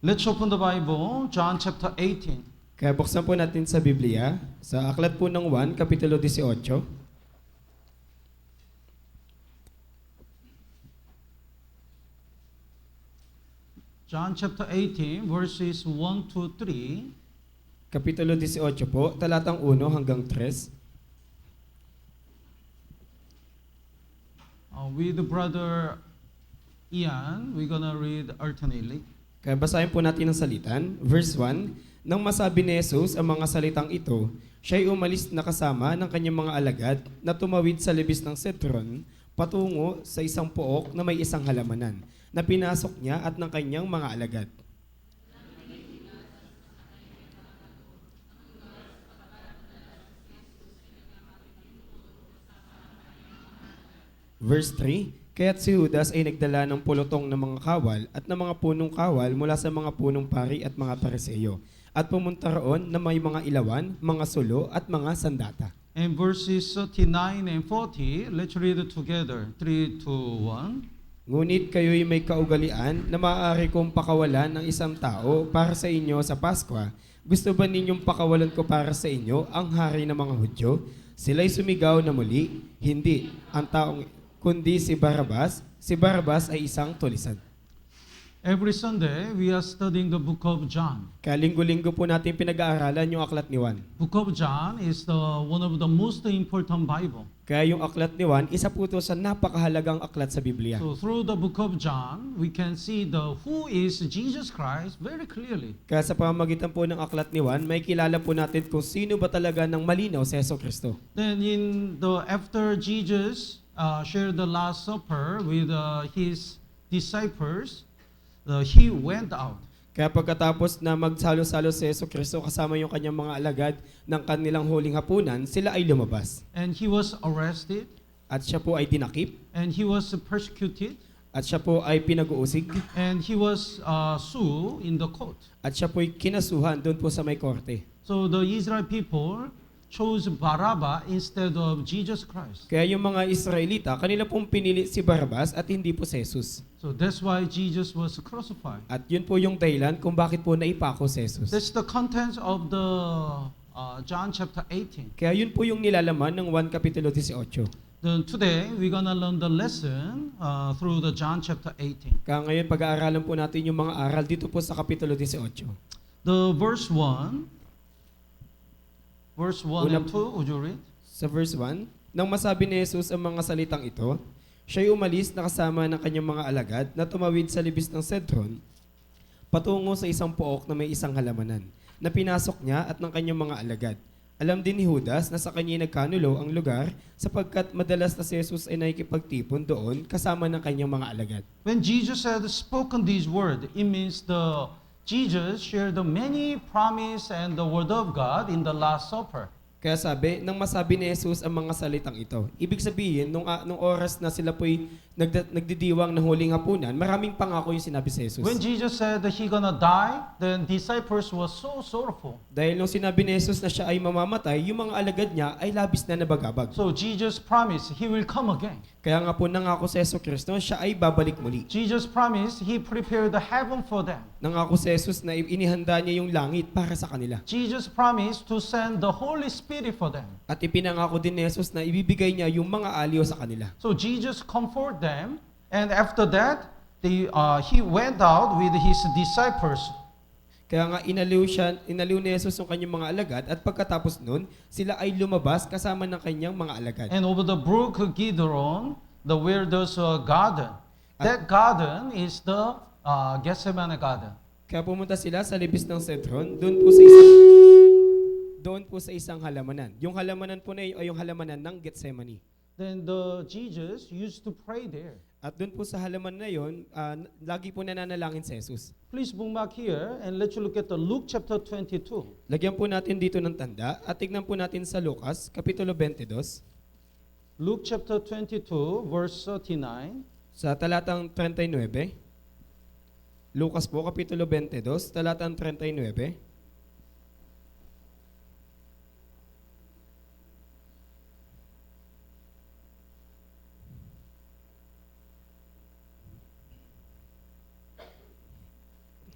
Let's open the Bible, John chapter 18. Kaya buksan po natin sa Biblia, sa aklat po ng 1, Kapitulo 18. John chapter 18, verses 1 to 3. Kapitulo 18 po, talatang 1 hanggang 3. With Brother Ian, we're gonna read alternately. Kaya basahin po natin ang salitan. Verse 1, Nang masabi ni Jesus ang mga salitang ito, siya'y umalis na kasama ng kanyang mga alagad na tumawid sa libis ng Cedron patungo sa isang pook na may isang halamanan na pinasok niya at ng kanyang mga alagad. Verse 3, Kaya't si Judas ay nagdala ng pulutong ng mga kawal at ng mga punong kawal mula sa mga punong pari at mga pariseyo at pumunta roon na may mga ilawan, mga sulo at mga sandata. And verses 39 and 40, let's read it together. 3, 2, 1. Ngunit kayo'y may kaugalian na maaari kong pakawalan ng isang tao para sa inyo sa Pasko. Gusto ba ninyong pakawalan ko para sa inyo ang hari ng mga Hudyo? Sila'y sumigaw na muli, hindi, ang taong kundi si Barabas. Si Barabas ay isang tulisan. Every Sunday, we are studying the book of John. Kaya linggo-linggo po natin pinag-aaralan yung aklat ni Juan. Book of John is one of the most important Bible. Kaya yung aklat ni Juan, isa po ito sa napakahalagang aklat sa Biblia. So through the book of John, we can see who is Jesus Christ very clearly. Kaya sa pamamagitan po ng aklat ni Juan, may kilala po natin kung sino ba talaga ng malinaw si Jesucristo. Then after Jesus shared the Last Supper with his disciples, he went out. Kaya pagkatapos na magsalo-salo si Jesucristo kasama yung kanyang mga alagad ng kanilang huling hapunan, sila ay lumabas. And he was arrested. At siya po ay dinakip. And he was persecuted. At siya po ay pinag-uusig. And he was sued in the court. At siya po ay kinasuhan doon po sa may korte. So the Israel people chose Barabbas instead of Jesus Christ. Kaya yung mga Israelita, kanila pong pinili si Barabas at hindi po si Jesus. So that's why Jesus was crucified. At yun po yung dahilan kung bakit po naipako si Jesus. That's the contents of the John chapter 18. Kaya yun po yung nilalaman ng 1 Kapitulo 18. Then today, we're gonna learn the lesson through the John chapter 18. Kaya ngayon pag-aaralan po natin yung mga aral dito po sa Kapitulo 18. The verse 1 and 2, would you read? Sa verse 1, Nang masabi ni Jesus ang mga salitang ito, siya'y umalis na kasama ng kanyang mga alagad na tumawid sa libis ng Cedron patungo sa isang pook na may isang halamanan na pinasok niya at ng kanyang mga alagad. Alam din ni Judas na sa kanya nagkanulo ang lugar sapagkat madalas na si Jesus ay nakikipagtipon doon kasama ng kanyang mga alagad. When Jesus had spoken these words, it means Jesus shared the many promise and the word of God in the Last Supper. Kaya sabi, nang masabi ni Jesus ang mga salitang ito, ibig sabihin, nung oras na sila po'y nagdidiwang ng huling hapunan, maraming pangako yung sinabi si Jesus. When Jesus said that he gonna die, then disciples were so sorrowful. Dahil nung sinabi ni Jesus na siya ay mamamatay, yung mga alagad niya ay labis na nabagabag. So Jesus promised he will come again. Kaya nga po nangako si Jesucristo, siya ay babalik muli. Jesus promised he prepared the heaven for them. Nangako si Jesus na inihanda niya yung langit para sa kanila. Jesus promised to send the Holy Spirit for them. At ipinangako din ni Jesus na ibibigay niya yung mga aliw sa kanila. So Jesus comforted them, and after that, he went out with his disciples. Kaya nga inaliw ni Jesus yung kanyang mga alagad at pagkatapos nun, sila ay lumabas kasama ng kanyang mga alagad. And over the brook Kidron, where there's a garden. That garden is the Gethsemane garden. Kaya pumunta sila sa libis ng Cedron, doon po sa isang halamanan. Yung halamanan po na yun ay yung halamanan ng Gethsemane. Then Jesus used to pray there. At doon po sa halamanan na yun, lagi po nananalangin si Jesus. Please bookmark here and let's look at the Luke chapter 22. Lagyan po natin dito ng tanda at tignan po natin sa Lucas, Kapitulo 22, Luke chapter 22, verse 39. sa talatang 39. Lucas po, Kapitulo 22, talatang 39.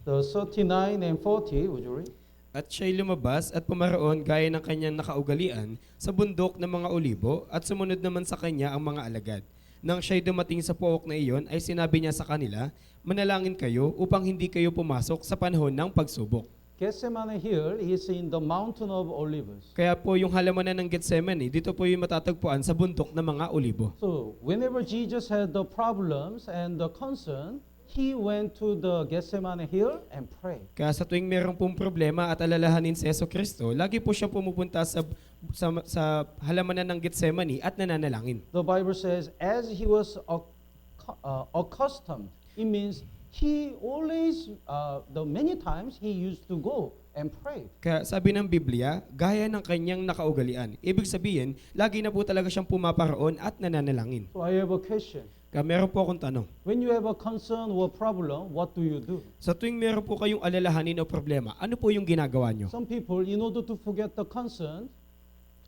the 39 and 40, would you read? At siya'y lumabas at pumaroon gaya ng kanyang nakaugalian sa bundok ng mga olibo at sumunod naman sa kanya ang mga alagad. Nang siya'y dumating sa pook na iyon ay sinabi niya sa kanila, manalangin kayo upang hindi kayo pumasok sa panahon ng pagsubok. Gethsemane Hill is in the mountain of Olives. Kaya po yung halamanan ng Gethsemane, dito po yung matatagpuan sa bundok ng mga olibo. So whenever Jesus had the problems and the concern, he went to the Gethsemane Hill and prayed. Kaya sa tuwing meron pong problema at alalahanin si Jesucristo, lagi po siya pumupunta sa halamanan ng Gethsemane at nananalangin. The Bible says, as he was accustomed, it means he always, the many times he used to go and pray. Kaya sabi ng Biblia, gaya ng kanyang nakaugalian. Ibig sabihin, lagi na po talaga siyang pumaparoon at nananalangin. So I have a question. Kaya meron po akong tanong. When you have a concern or problem, what do you do? Sa tuwing meron po kayong alalahanin o problema, ano po yung ginagawa nyo? Some people, in order to forget the concern,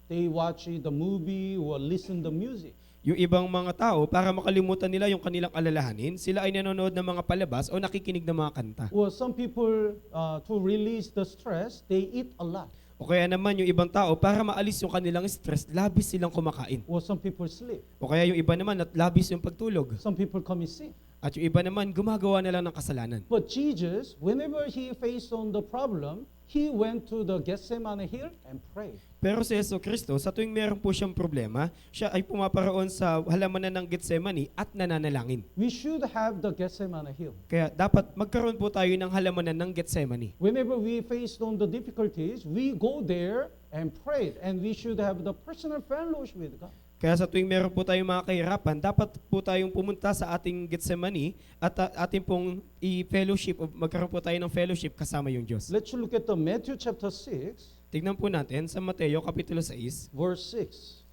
they watch the movie or listen the music. Yung ibang mga tao, para makalimutan nila yung kanilang alalahanin, sila ay nanonood ng mga palabas o nakikinig ng mga kanta. Or some people, to release the stress, they eat a lot. O kaya naman yung ibang tao, para maalis yung kanilang stress, labis silang kumakain. Or some people sleep. O kaya yung iba naman, at labis yung pagtulog. Some people commit sin. At yung iba naman, gumagawa na lang ng kasalanan. But Jesus, whenever he faced on the problem, he went to the Gethsemane Hill and prayed. Pero si Jesucristo, sa tuwing meron po siyang problema, siya ay pumaparoon sa halamanan ng Gethsemane at nananalangin. We should have the Gethsemane Hill. Kaya dapat magkaroon po tayo ng halamanan ng Gethsemane. Whenever we faced on the difficulties, we go there and pray, and we should have the personal fellowship with God. Kaya sa tuwing meron po tayong mga kahirapan, dapat po tayong pumunta sa ating Gethsemane at ating pong i-fellowship o magkaroon po tayo ng fellowship kasama yung Diyos. Let's look at the Matthew chapter 6, Tignan po natin sa Mateo Kapitulo 6. verse 6.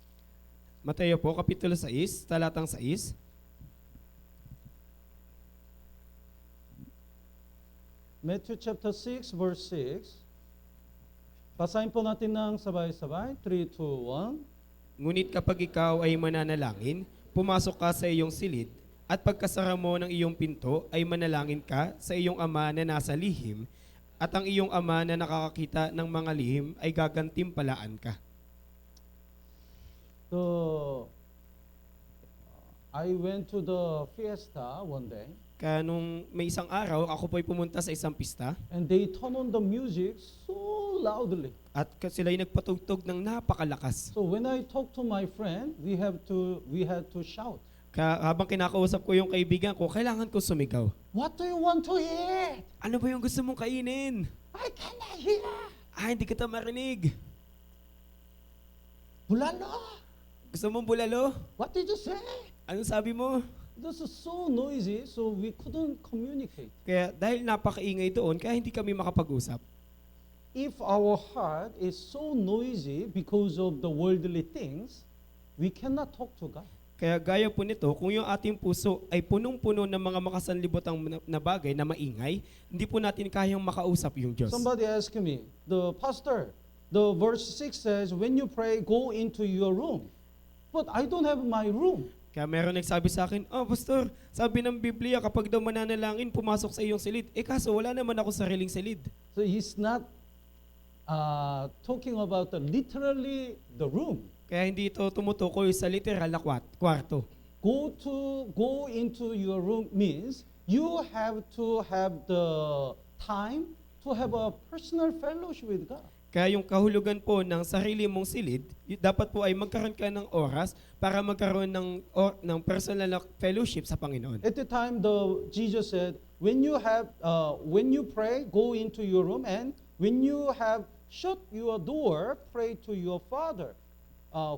Mateo po, Kapitulo 6, talatang 6. Matthew chapter 6, verse 6. Basahin po natin ng sabay-sabay. 3, 2, 1. Ngunit kapag ikaw ay mananalangin, pumasok ka sa iyong silid, at pagkasara mo ng iyong pinto ay manalangin ka sa iyong ama na nasa lihim, at ang iyong ama na nakakakita ng mga lihim ay gagantimpalaan ka. I went to the fiesta one day, Kaya nung may isang araw, ako po'y pumunta sa isang pista, and they turn on the music so loudly. at sila'y nagpatugtog ng napakalakas. So when I talk to my friend, we had to shout. Kaya habang kinakausap ko yung kaibigan ko, kailangan ko sumigaw. What do you want to eat? Ano ba yung gusto mong kainin? I cannot hear. Hindi kita marinig. Bulalo. Gusto mong bulalo? What did you say? Anong sabi mo? This is so noisy, so we couldn't communicate. Kaya dahil napakaingay doon, kaya hindi kami makapag-usap. If our heart is so noisy because of the worldly things, we cannot talk to God. Kaya gaya po nito, kung yung ating puso ay punong-puno ng mga makasanlibotang na bagay na maingay, hindi po natin kayang makausap yung Diyos. Somebody asked me, the pastor, the verse 6 says, when you pray, go into your room. But I don't have my room. Kaya meron nagsabi sa akin, pastor, sabi ng Biblia, kapag daw mananalangin, pumasok sa iyong silid. Kaso wala naman ako sariling silid. So he's not talking about literally the room. Kaya hindi ito tumutukoy sa literal na kwarto. Go into your room means you have to have the time to have a personal fellowship with God. Kaya yung kahulugan po ng sarili mong silid, dapat po ay magkaroon ka ng oras para magkaroon ng personal na fellowship sa Panginoon. At the time, Jesus said, when you pray, go into your room, and when you have shut your door, pray to your Father,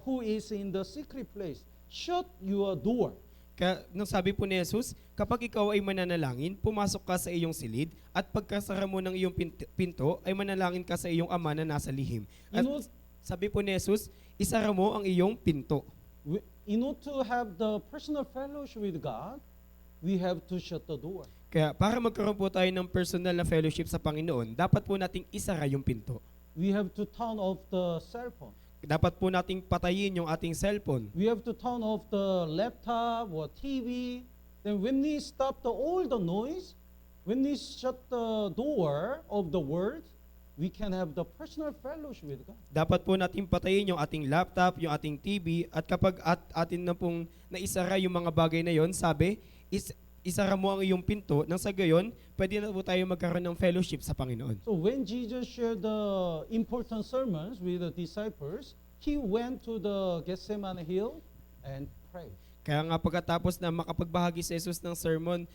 who is in the secret place. Shut your door. Kaya nung sabi po ni Jesus, kapag ikaw ay mananalangin, pumasok ka sa iyong silid, at pagkasara mo ng iyong pinto, ay manalangin ka sa iyong ama na nasa lihim. At sabi po ni Jesus, isara mo ang iyong pinto. In order to have the personal fellowship with God, we have to shut the door. Kaya para magkaroon po tayo ng personal na fellowship sa Panginoon, dapat po nating isara yung pinto. We have to turn off the cell phone. Dapat po nating patayin yung ating cellphone. We have to turn off the laptop or TV. Then when we stop all the noise, when we shut the door of the world, we can have the personal fellowship with God. Dapat po natin patayin yung ating laptop, yung ating TV, at kapag atin na pong naisara yung mga bagay na yon, sabi, isara mo ang iyong pinto, nang sa gayon, pwede na po tayo magkaroon ng fellowship sa Panginoon. So when Jesus shared the important sermons with the disciples, he went to the Gethsemane hill and prayed. Kaya nga pagkatapos na makapagbahagi si Jesus ng sermon,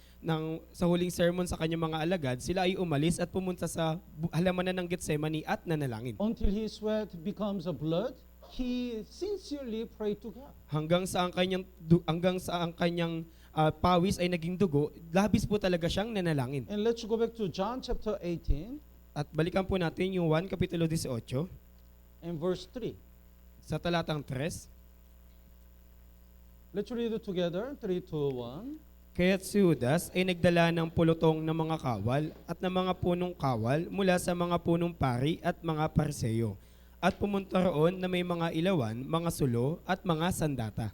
sa huling sermon sa kanyang mga alagad, sila ay umalis at pumunta sa halamanan ng Gethsemane at nanalangin. Until his sweat becomes a blood, he sincerely prayed to God. Hanggang sa ang kanyang pawis ay naging dugo, labis po talaga siyang nanalangin. And let's go back to John chapter 18 At balikan po natin yung 1 Kapitulo 18 and verse 3. sa talatang 3. Let's read it together. 3, 2, 1. Kaya't si Judas ay nagdala ng pulutong ng mga kawal at ng mga punong kawal mula sa mga punong pari at mga parseyo. At pumunta roon na may mga ilawan, mga sulo at mga sandata.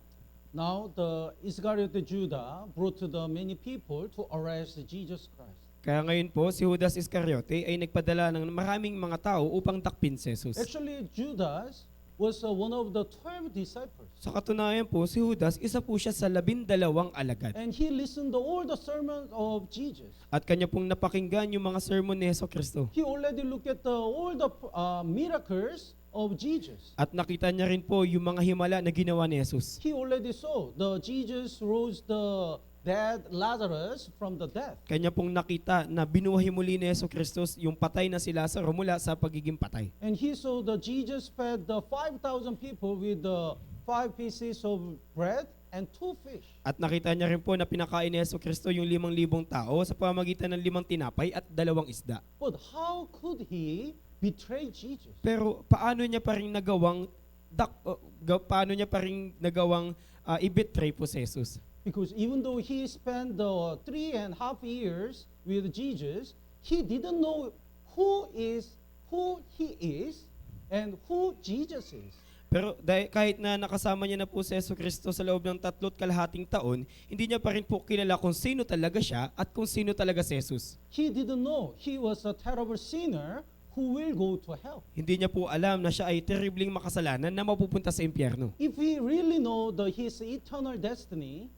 Now the Iscariot Judah brought to the many people to arrest Jesus Christ. Kaya ngayon po, si Judas Iscariote ay nagpadala ng maraming mga tao upang takpin si Jesus. Actually, Judas was one of the 12 disciples. Sa katunayan po, si Judas, isa po siya sa 12 alagad. And he listened to all the sermons of Jesus. At kanya pong napakinggan yung mga sermon ni Jesucristo. He already looked at all the miracles of Jesus. At nakita niya rin po yung mga himala na ginawa ni Jesus. He already saw the Jesus rose the dead Lazarus from the death. Kanya pong nakita na binuhay muli ni Jesucristo yung patay na si Lazaro mula sa pagiging patay. And he saw the Jesus fed the 5,000 people with the 5 pieces of bread and 2 fish. At nakita niya rin po na pinakain ni Jesucristo yung 5,000 tao sa pamamagitan ng 5 tinapay at 2 isda. But how could he betray Jesus? Pero paano niya pa rin nagawang i-betray po si Jesus? Because even though he spent the 3.5 years with Jesus, he didn't know who he is and who Jesus is. Pero kahit na nakasama niya na po si Jesucristo sa loob ng 3.5 taon, hindi niya pa rin po kilala kung sino talaga siya at kung sino talaga si Jesus. He didn't know he was a terrible sinner who will go to hell. Hindi niya po alam na siya ay terribling makasalanan na mapupunta sa impyerno. If he really know his eternal destiny,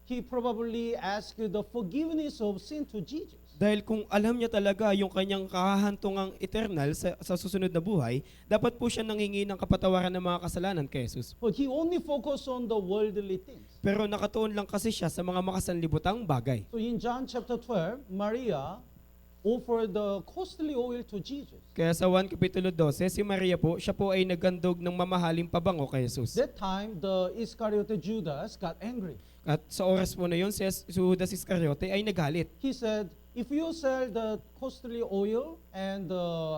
he probably asked the forgiveness of sin to Jesus. Dahil kung alam niya talaga yung kanyang kahahantungang eternal sa susunod na buhay, dapat po siya nangingi ng kapatawaran ng mga kasalanan kay Jesus. But he only focused on the worldly things. Pero nakatuon lang kasi siya sa mga makasanlibutang bagay. So in John chapter 12, Maria offered the costly oil to Jesus. Kaya sa 1 Kapitulo 12, si Maria po, siya po ay naghandog ng mamahaling pabango kay Jesus. That time, the Iscariot Judas got angry. At sa oras po na yun, si Judas Iscariote ay nagalit. He said, if you sell the costly oil and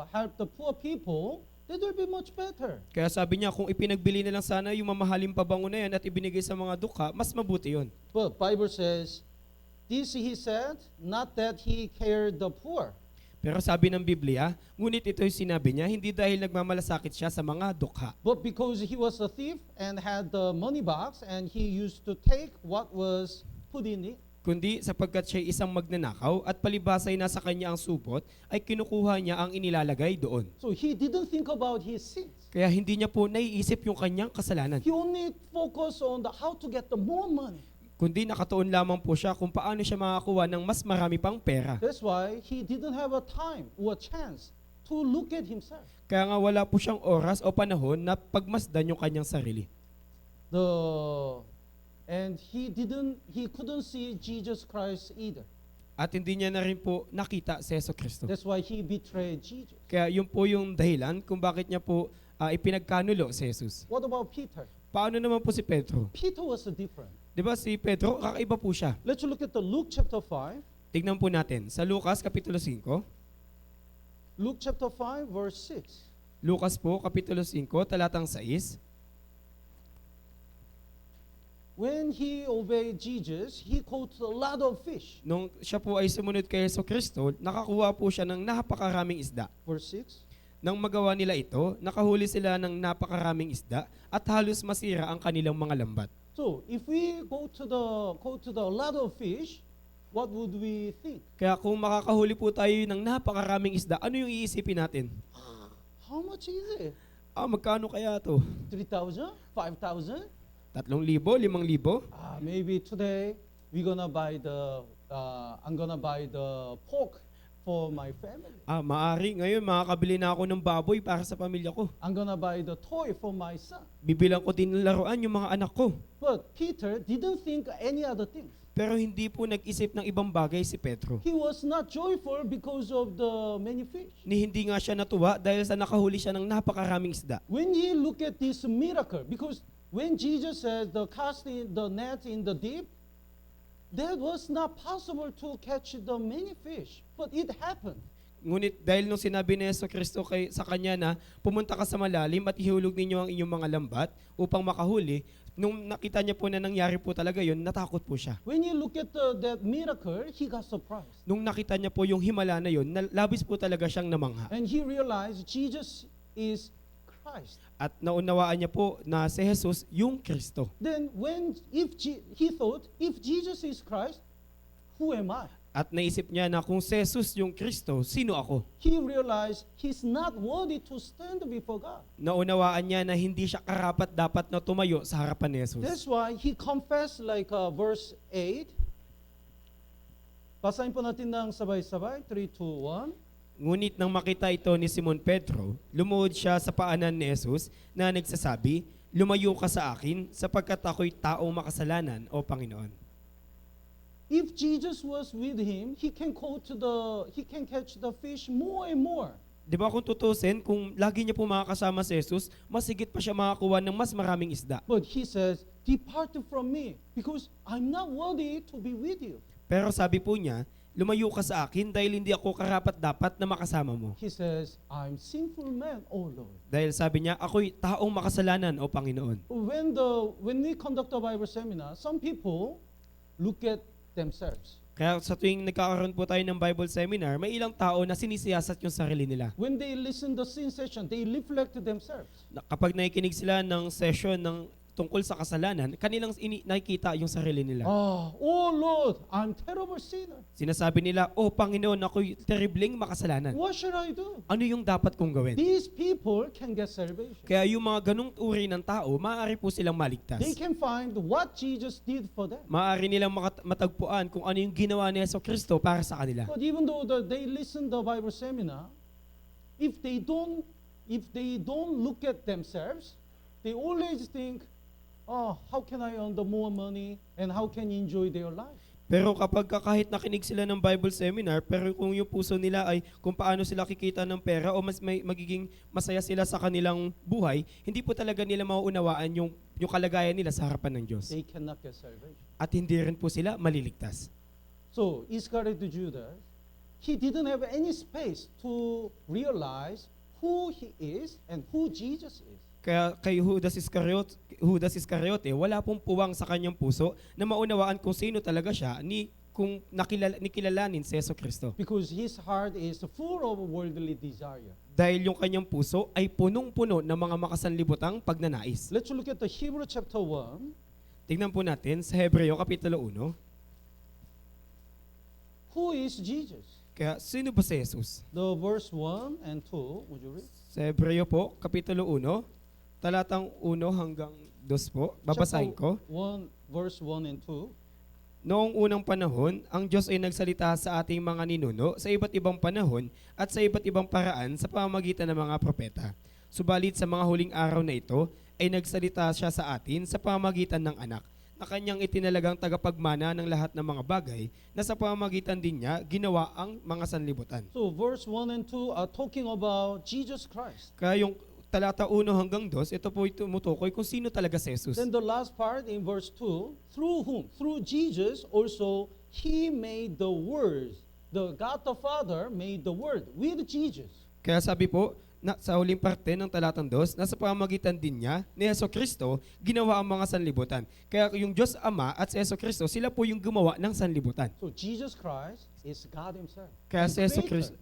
help the poor people, that will be much better. Kaya sabi niya, kung ipinagbili na lang sana yung mamahaling pabango na yan at ibinigay sa mga dukha, mas mabuti yun. But Bible says, this he said, not that he cared the poor. Pero sabi ng Biblia, ngunit ito yung sinabi niya, hindi dahil nagmamalasakit siya sa mga dukha. But because he was a thief and had the money box and he used to take what was put in it. Kundi sapagkat siya isang magnanakaw at palibasay nasa kanya ang supot, ay kinukuha niya ang inilalagay doon. So he didn't think about his sins. Kaya hindi niya po naiisip yung kanyang kasalanan. He only focused on how to get the more money. Kundi nakatuon lamang po siya kung paano siya makakuha ng mas marami pang pera. That's why he didn't have a time or a chance to look at himself. Kaya nga wala po siyang oras o panahon na pagmasdan yung kanyang sarili. And he couldn't see Jesus Christ either. At hindi niya na rin po nakita si Jesucristo. That's why he betrayed Jesus. Kaya yun po yung dahilan kung bakit niya po ipinagkanulo si Jesus. What about Peter? Paano naman po si Pedro? Peter was different. Di ba si Pedro, kakaiba po siya. Let's look at the Luke chapter 5. Tignan po natin sa Lucas Kapitulo 5. Luke chapter 5 verse 6. Lucas po, Kapitulo 5, talatang 6. When he obeyed Jesus, he caught a lot of fish. Nung siya po ay sumunod kay Jesucristo, nakakuha po siya ng napakaraming isda. Verse 6. Nang magawa nila ito, nakahuli sila ng napakaraming isda at halos masira ang kanilang mga lambat. So, if we go to the lot of fish, what would we think? Kaya kung makakahuli po tayo ng napakaraming isda, ano yung iisipin natin? How much is it? Magkano kaya to? 3,000? 5,000? 3,000, 5,000? Maybe today I'm gonna buy the pork for my family. Maari ngayon makakabili na ako ng baboy para sa pamilya ko. I'm gonna buy the toy for my son. Bibilang ko din ng laruan yung mga anak ko. But Peter didn't think any other things. Pero hindi po nag-isip ng ibang bagay si Pedro. He was not joyful because of the many fish. Hindi nga siya natuwa dahil sa nakahuli siya ng napakaraming isda. When he looked at this miracle, because when Jesus says the casting the net in the deep, that was not possible to catch the many fish, but it happened. Ngunit dahil nung sinabi ni Jesucristo sa kanya na pumunta ka sa malalim at ihulog ninyo ang inyong mga lambat upang makahuli, nung nakita niya po na nangyari po talaga yun, natakot po siya. When he looked at that miracle, he got surprised. Nung nakita niya po yung himala na yun, labis po talaga siyang namangha. And he realized Jesus is Christ. At naunawaan niya po na si Jesus yung Kristo. Then he thought, if Jesus is Christ, who am I? At naisip niya na kung si Jesus yung Kristo, sino ako? He realized he's not worthy to stand before God. Naunawaan niya na hindi siya karapat dapat na tumayo sa harapan ni Jesus. That's why he confessed like verse 8. Basahin po natin ng sabay-sabay. 3, 2, 1. Ngunit nang makita ito ni Simon Pedro, lumuhod siya sa paanan ni Jesus na nagsasabi, "Lumayo ka sa akin sapagkat ako'y taong makasalanan, O Panginoon." If Jesus was with him, he can catch the fish more and more. Di ba kung tutusin, kung lagi niya po makakasama si Jesus, mas higit pa siya makakuha ng mas maraming isda. But he says, "Depart from me, because I'm not worthy to be with you." Pero sabi po niya, lumayo ka sa akin dahil hindi ako karapat-dapat na makasama mo. He says, "I'm sinful man, O Lord." Dahil sabi niya, ako'y taong makasalanan, O Panginoon. When we conduct a Bible seminar, some people look at themselves. Kaya sa tuwing nagkakaroon po tayo ng Bible seminar, may ilang tao na sinisiyasat yung sarili nila. When they listen the sin session, they reflect themselves. Kapag nakikinig sila ng session ng tungkol sa kasalanan, kanilang nakikita yung sarili nila. Oh Lord, I'm terrible sinner. Sinasabi nila, "O Panginoon, ako'y terribleng makasalanan." What should I do? Ano yung dapat kong gawin? These people can get salvation. Kaya yung mga ganung uri ng tao, maaari po silang maligtas. They can find what Jesus did for them. Maaari nilang matagpuan kung ano yung ginawa ni Jesucristo para sa kanila. But even though they listen the Bible seminar, if they don't look at themselves, they always think, how can I earn the more money and how can enjoy their life? Pero kapag kahit nakinig sila ng Bible seminar, pero kung yung puso nila ay kung paano sila kikita ng pera o magiging masaya sila sa kanilang buhay, hindi po talaga nila mauunawaan yung kalagayan nila sa harapan ng Diyos. They cannot get salvation. At hindi rin po sila maliligtas. So, Iscariot Judas, he didn't have any space to realize who he is and who Jesus is. Kaya kay Judas Iscariote, wala pong puwang sa kanyang puso na maunawaan kung sino talaga siya kung nikilalanin si Jesucristo. Because his heart is full of worldly desire. Dahil yung kanyang puso ay punong-puno ng mga makasanlibutang pagnanais. Let's look at the Hebrew chapter 1. Tingnan po natin sa Hebreo Kapitulo 1. Who is Jesus? Kaya sino ba si Jesus? The verse 1 and 2, would you read? Sa Hebreo po, Kapitulo 1, talatang 1 hanggang 2 po. Babasahin ko. 1, verse 1 and 2. Noong unang panahon, ang Diyos ay nagsalita sa ating mga ninuno sa iba't ibang panahon at sa iba't ibang paraan sa pamamagitan ng mga propeta. Subalit sa mga huling araw na ito, ay nagsalita siya sa atin sa pamamagitan ng anak, na kanyang itinalagang tagapagmana ng lahat ng mga bagay, na sa pamamagitan din niya ginawa ang mga sanlibutan. So verse 1 and 2 are talking about Jesus Christ. Kaya yung talata 1 hanggang 2, ito po tumutukoy kung sino talaga si Jesus. Then the last part in verse 2, through whom? Through Jesus also he made the Word. The God the Father made the Word with Jesus. Kaya sabi po, sa huling parte ng talatang 2, nasa pamamagitan din niya ni Jesucristo ginawa ang mga sanlibutan. Kaya yung Diyos Ama at si Jesucristo, sila po yung gumawa ng sanlibutan. So Jesus Christ is God himself. Kaya si Creator.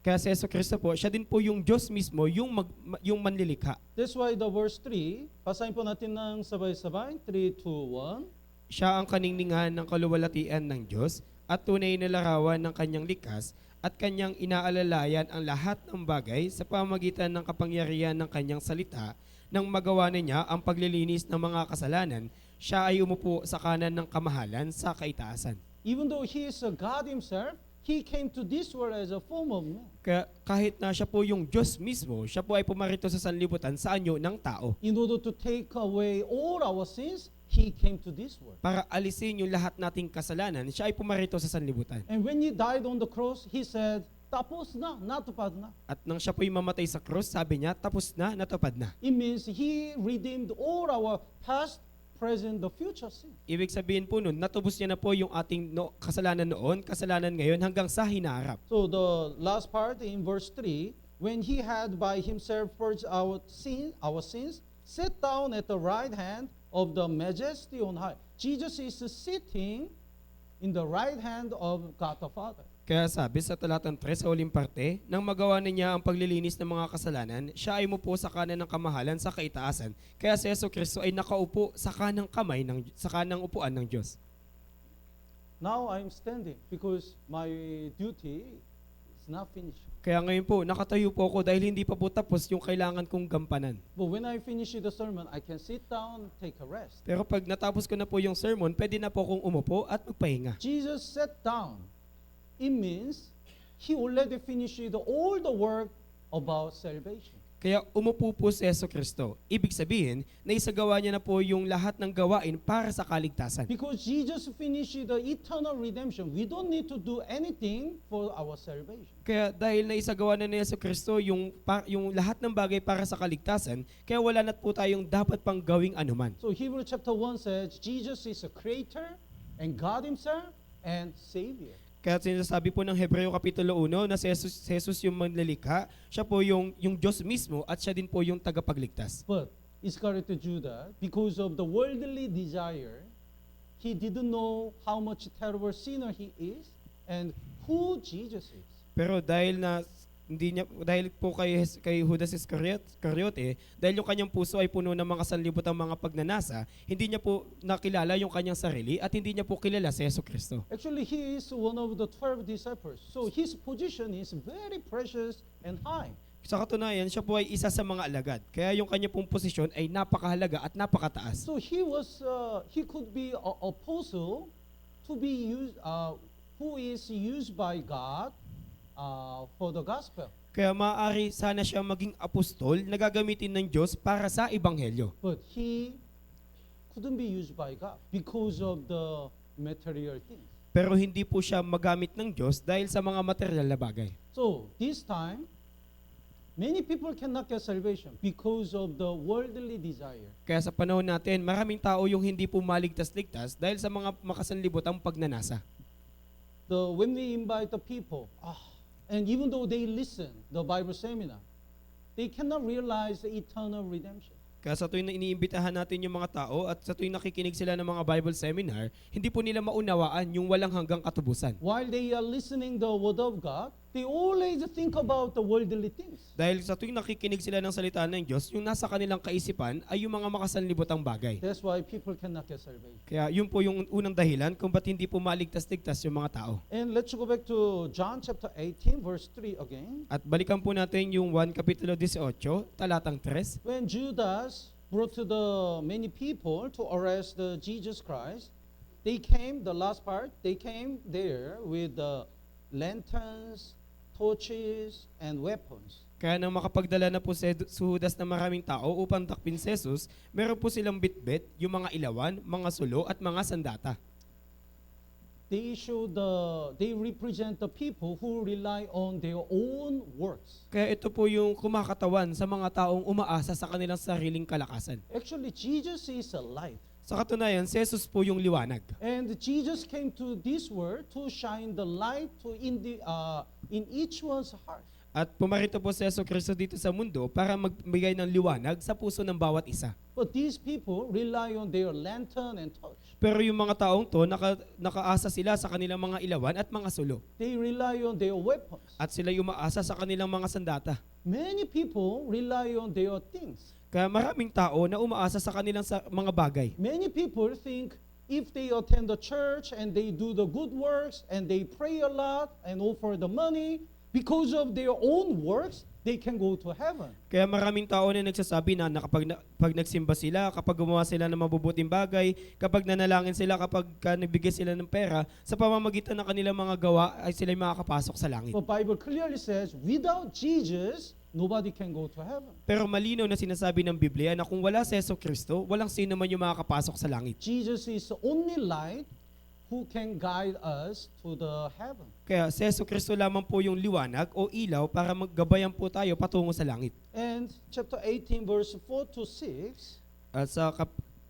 Jesucristo po, siya din po yung Diyos mismo, yung manlilikha. That's why the verse 3, basahin po natin ng sabay-sabay, 3, 2, 1. Siya ang kaningningan ng kaluwalhatian ng Diyos at tunay na larawan ng kanyang likas at kanyang inaalalayan ang lahat ng bagay sa pamamagitan ng kapangyarihan ng kanyang salita. Nang magawa na niya ang paglilinis ng mga kasalanan, siya ay umupo sa kanan ng kamahalan sa kaitaasan. Even though he is a God himself, he came to this world as a form of man. Kaya kahit na siya po yung Diyos mismo, siya po ay pumarito sa sanlibutan sa anyo ng tao. In order to take away all our sins, he came to this world. Para alisin yung lahat nating kasalanan, siya ay pumarito sa sanlibutan. And when he died on the cross, he said, tapos na, natupad na. At nang siya po'y mamatay sa krus, sabi niya, tapos na, natupad na. It means he redeemed all our past, present, the future sin. Ibig sabihin po nun, natubos niya na po yung ating kasalanan noon, kasalanan ngayon, hanggang sa hinaharap. So the last part in verse 3, when he had by himself purged our sins, sat down at the right hand of the majesty on high. Jesus is sitting in the right hand of God the Father. Kaya sabi sa talatang 3 sa huling parte, nang magawa na niya ang paglilinis ng mga kasalanan, siya ay umupo sa kanan ng kamahalan sa kaitaasan. Kaya si Jesucristo ay nakaupo sa kanang sa kanang upuan ng Diyos. Now I'm standing because my duty is not finished. Kaya ngayon po, nakatayo po ako dahil hindi pa po tapos yung kailangan kong gampanan. But when I finish the sermon, I can sit down, take a rest. Pero pag natapos ko na po yung sermon, pwede na po akong umupo at magpahinga. Jesus sat down. It means he already finished all the work about salvation. Kaya umupo po si Jesucristo. Ibig sabihin, naisagawa niya na po yung lahat ng gawain para sa kaligtasan. Because Jesus finished the eternal redemption, we don't need to do anything for our salvation. Kaya dahil naisagawa na ni Jesucristo yung lahat ng bagay para sa kaligtasan, kaya wala na po tayong dapat pang gawing anuman. So Hebrews chapter 1 says, Jesus is a creator and God himself and Savior. Kaya sinasabi po ng Hebreo Kapitulo 1 na si Jesus yung manlilikha, siya po yung Diyos mismo at siya din po yung tagapagligtas. But Iscariot Judah, because of the worldly desire, he didn't know how much terrible sinner he is and who Jesus is. Pero dahil po kay Judas Iscariote, dahil yung kanyang puso ay puno ng mga sanlibutan mga pagnanasa, hindi niya po nakilala yung kanyang sarili at hindi niya po kilala si Jesucristo. Actually, he is one of the 12 disciples. So his position is very precious and high. Sa katunayan, siya po ay isa sa mga alagad. Kaya yung kanya pong posisyon ay napakahalaga at napakataas. So he could be an apostle to be used, who is used by God for the gospel. Kaya maaari sana siya maging apostol na gagamitin ng Diyos para sa ebanghelyo. But he couldn't be used by God because of the material things. Pero hindi po siya magamit ng Diyos dahil sa mga material na bagay. So this time, many people cannot get salvation because of the worldly desire. Kaya sa panahon natin, maraming tao yung hindi po maligtas-ligtas dahil sa mga makasanlibutang pagnanasa. When we invite the people, and even though they listen the Bible seminar, they cannot realize the eternal redemption. Kaya sa tuwing na iniimbitahan natin yung mga tao at sa tuwing nakikinig sila ng mga Bible seminar, hindi po nila maunawaan yung walang hanggang katubusan. While they are listening the word of God, they always think about the worldly things. Dahil sa tuwing nakikinig sila ng salita ng Diyos, yung nasa kanilang kaisipan ay yung mga makasanlibutang bagay. That's why people cannot get salvation. Kaya yun po yung unang dahilan kung ba't hindi po maligtas-ligtas yung mga tao. And let's go back to John chapter 18, verse 3 again. At balikan po natin yung 1 Kapitulo 18, talatang 3. When Judas brought to the many people to arrest the Jesus Christ, they came, the last part, they came there with the lanterns, torches, and weapons. Kaya nang makapagdala na po si Judas na maraming tao upang takpin si Jesus, meron po silang bitbit, yung mga ilawan, mga sulo at mga sandata. They represent the people who rely on their own works. Kaya ito po yung kumakatawan sa mga taong umaasa sa kanilang sariling kalakasan. Actually, Jesus is a light. Sa katunayan, si Jesus po yung liwanag. And Jesus came to this world to shine the light in each one's heart. At pumarito po si Jesucristo dito sa mundo para magbigay ng liwanag sa puso ng bawat isa. But these people rely on their lantern and torch. Pero yung mga taong to, nakaasa sila sa kanilang mga ilawan at mga sulo. They rely on their weapons. At sila yung umaasa sa kanilang mga sandata. Many people rely on their things. Kaya maraming tao na umaasa sa kanilang mga bagay. Many people think if they attend the church and they do the good works and they pray a lot and offer the money, because of their own works, they can go to heaven. Kaya maraming tao na nagsasabi pag nagsimba sila, kapag gumawa sila ng mabubuting bagay, kapag nanalangin sila, kapag nagbigay sila ng pera, sa pamamagitan ng kanilang mga gawa ay sila makakapasok sa langit. The Bible clearly says, without Jesus, nobody can go to heaven. Pero malinaw na sinasabi ng Biblia na kung wala si Jesucristo, walang sino man yung makakapasok sa langit. Jesus is the only light who can guide us to the heaven. Kaya si Jesucristo lamang po yung liwanag o ilaw para maggabayan po tayo patungo sa langit. And chapter 18, verse 4 to 6, At sa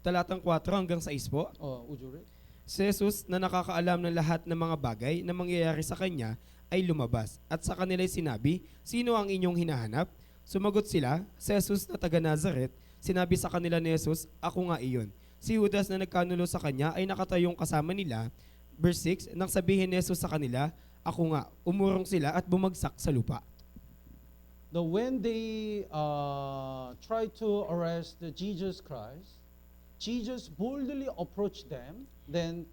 talatang 4 hanggang 6 po, would you read? si Jesus na nakakaalam ng lahat ng mga bagay na mangyayari sa kanya ay lumabas. At sa kanila'y sinabi, "Sino ang inyong hinahanap?" Sumagot sila, "Si Jesus na taga Nazaret." Sinabi sa kanila ni Jesus, "Ako nga iyon." Si Judas na nagkanulo sa kanya ay nakatayong kasama nila. Verse 6, nang sabihin ni Jesus sa kanila, "Ako nga," umurong sila at bumagsak sa lupa. When they tried to arrest Jesus Christ, Jesus boldly approached them. Then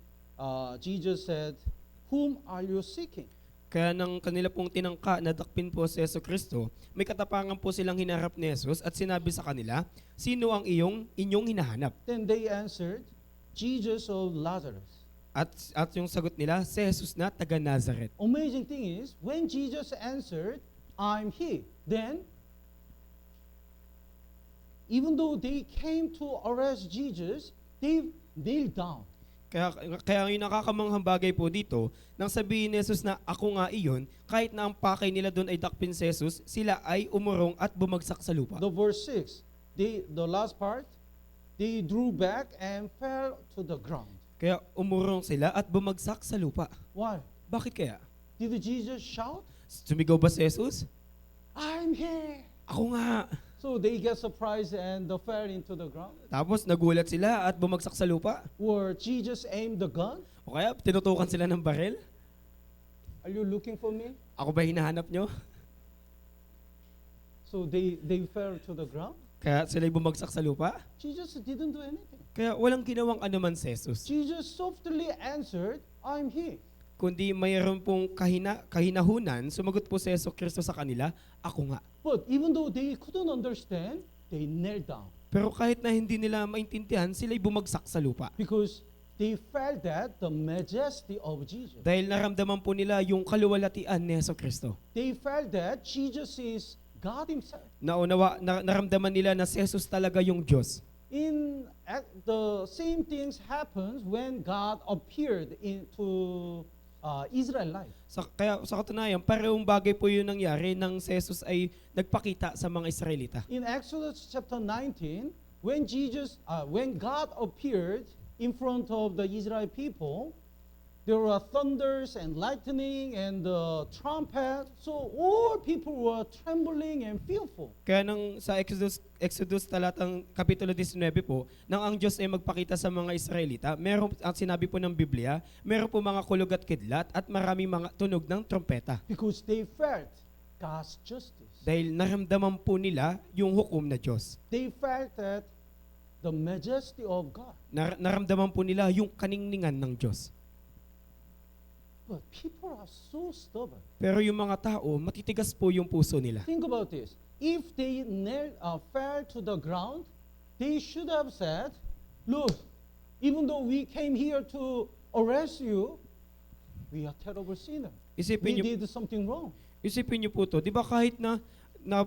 Jesus said, "Whom are you seeking?" Kaya nang kanila pong tinangka na dakpin po si Jesucristo, may katapangan po silang hinarap ni Jesus at sinabi sa kanila, "Sino ang inyong hinahanap?" Then they answered, "Jesus of Lazarus." At yung sagot nila, si Jesus na taga Nazaret. Amazing thing is, when Jesus answered, "I'm he," then even though they came to arrest Jesus, they kneeled down. Kaya yung nakakamanghang bagay po dito, nang sabihin ni Jesus na ako nga iyon, kahit na ang pakay nila doon ay dakpin si Jesus, sila ay umurong at bumagsak sa lupa. The verse 6, the last part, they drew back and fell to the ground. Kaya umurong sila at bumagsak sa lupa. Why? Bakit kaya? Did Jesus shout, Sumigaw ba si Jesus? "I'm here"? Ako nga. So they get surprised and fell into the ground. Tapos nagulat sila at bumagsak sa lupa. Or Jesus aimed the gun. O kaya tinutukan sila ng baril. Are you looking for me? Ako ba hinahanap nyo? So they fell to the ground. Kaya sila'y bumagsak sa lupa. Jesus didn't do anything. Kaya walang ginawang anuman si Jesus. Jesus softly answered, "I'm he." Kundi mayroon pong kahinahunan, sumagot po si Jesucristo sa kanila, "Ako nga." But even though they couldn't understand, they knelt down Pero kahit na hindi nila maintindihan, sila'y bumagsak sa lupa. because they felt that the majesty of Jesus. Dahil naramdaman po nila yung kaluwalhatian ni Jesucristo. They felt that Jesus is God himself. Naramdaman nila na si Jesus talaga yung Diyos. The same things happens when God appeared into Israelite. Kaya sa katunayan, parehong bagay po yung nangyari nang si Jesus ay nagpakita sa mga Israelita. In Exodus chapter 19, when God appeared in front of the Israel people, there were thunders and lightning and trumpet. So all people were trembling and fearful. Kaya nang sa Exodus talatang kapitulo 19 po, nang ang Diyos ay magpakita sa mga Israelita, meron ang sinabi po ng Biblia, meron po mga kulog at kidlat at maraming mga tunog ng trompeta. Because they felt God's justice. Dahil naramdaman po nila yung hukom na Diyos. They felt that the majesty of God. Naramdaman po nila yung kaningningan ng Diyos. But people are so stubborn. Pero yung mga tao, matitigas po yung puso nila. Think about this. If they fell to the ground, they should have said, "Look, even though we came here to arrest you, we are terrible sinners. We did something wrong." Isipin niyo po to, di ba kahit na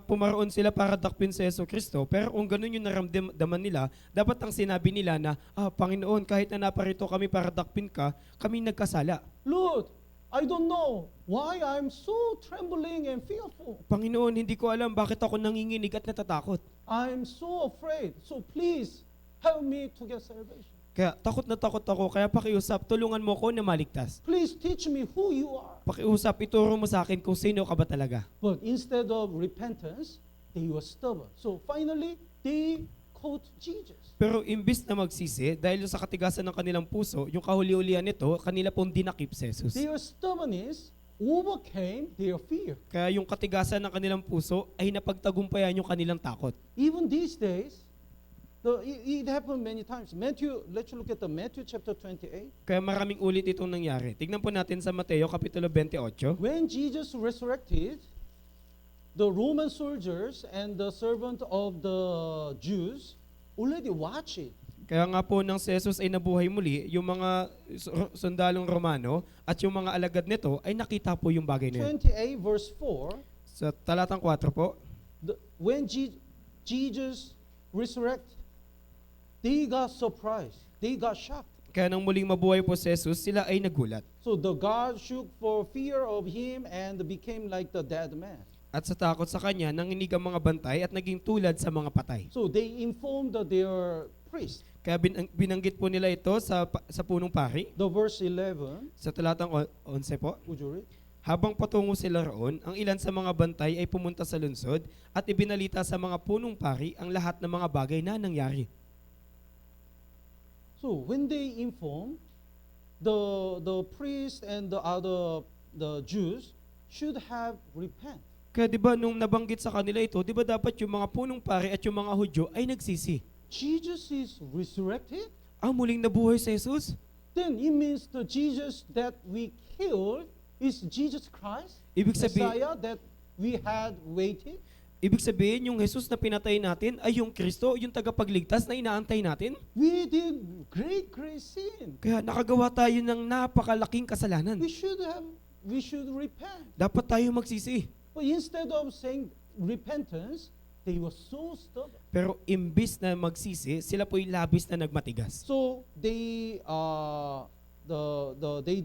pumaroon sila para dakpin si Jesucristo, pero kung ganun yung naramdaman nila, dapat ang sinabi nila na, Panginoon, kahit na naparito kami para dakpin ka, kami nagkasala. "Lord, I don't know why I'm so trembling and fearful. Panginoon, hindi ko alam bakit ako nanginginig at natatakot. I'm so afraid. So please help me to get salvation. Kaya takot na takot ako, kaya pakiusap, tulungan mo ko na maligtas. Please teach me who you are." Pakiusap, ituro mo sa akin kung sino ka ba talaga. But instead of repentance, they were stubborn. So finally, they caught Jesus. Pero imbis na magsisi, dahil sa katigasan ng kanilang puso, yung kahuli-ulian nito, kanila pong dinakip si Jesus. Their stubbornness overcame their fear. Kaya yung katigasan ng kanilang puso ay napagtagumpayan yung kanilang takot. Even these days, It happened many times. Let's look at the Matthew chapter 28. Kaya maraming ulit itong nangyari. Tignan po natin sa Mateo Kapitulo 28. When Jesus resurrected, the Roman soldiers and the servant of the Jews already watch it. Kaya nga po nang si Jesus ay nabuhay muli, yung mga sundalong Romano at yung mga alagad nito ay nakita po yung bagay na yun. 28 verse 4, Sa talatang 4 po, when Jesus resurrected, they got surprised. They got shocked. kaya nang muling mabuhay po si Jesus, sila ay nagulat. So the guards shook for fear of him and became like the dead man. At sa takot sa kanya, nanginig ang mga bantay at naging tulad sa mga patay. So they informed their priest. Kaya binanggit po nila ito sa punong pari. The verse 11, Sa talatang 11 po, would you read? habang patungo sila roon, ang ilan sa mga bantay ay pumunta sa lungsod at ibinalita sa mga punong pari ang lahat ng mga bagay na nangyari. So when they inform, the priest and the Jews should have repent. Kaya di ba nung nabanggit sa kanila ito, di ba dapat yung mga punong pari at yung mga Hudyo ay nagsisi? Jesus is resurrected, Muling nabuhay si Jesus? then it means the Jesus that we killed is Jesus Christ, Ibig sabihin, Messiah that we had waited. yung Jesus na pinatay natin ay yung Kristo, yung tagapagligtas na inaantay natin? We did great sin. Kaya nakagawa tayo ng napakalaking kasalanan. We should repent. Dapat tayo magsisi. But instead of saying repentance, they were so stubborn. Pero imbis na magsisi, sila po'y labis na nagmatigas. So they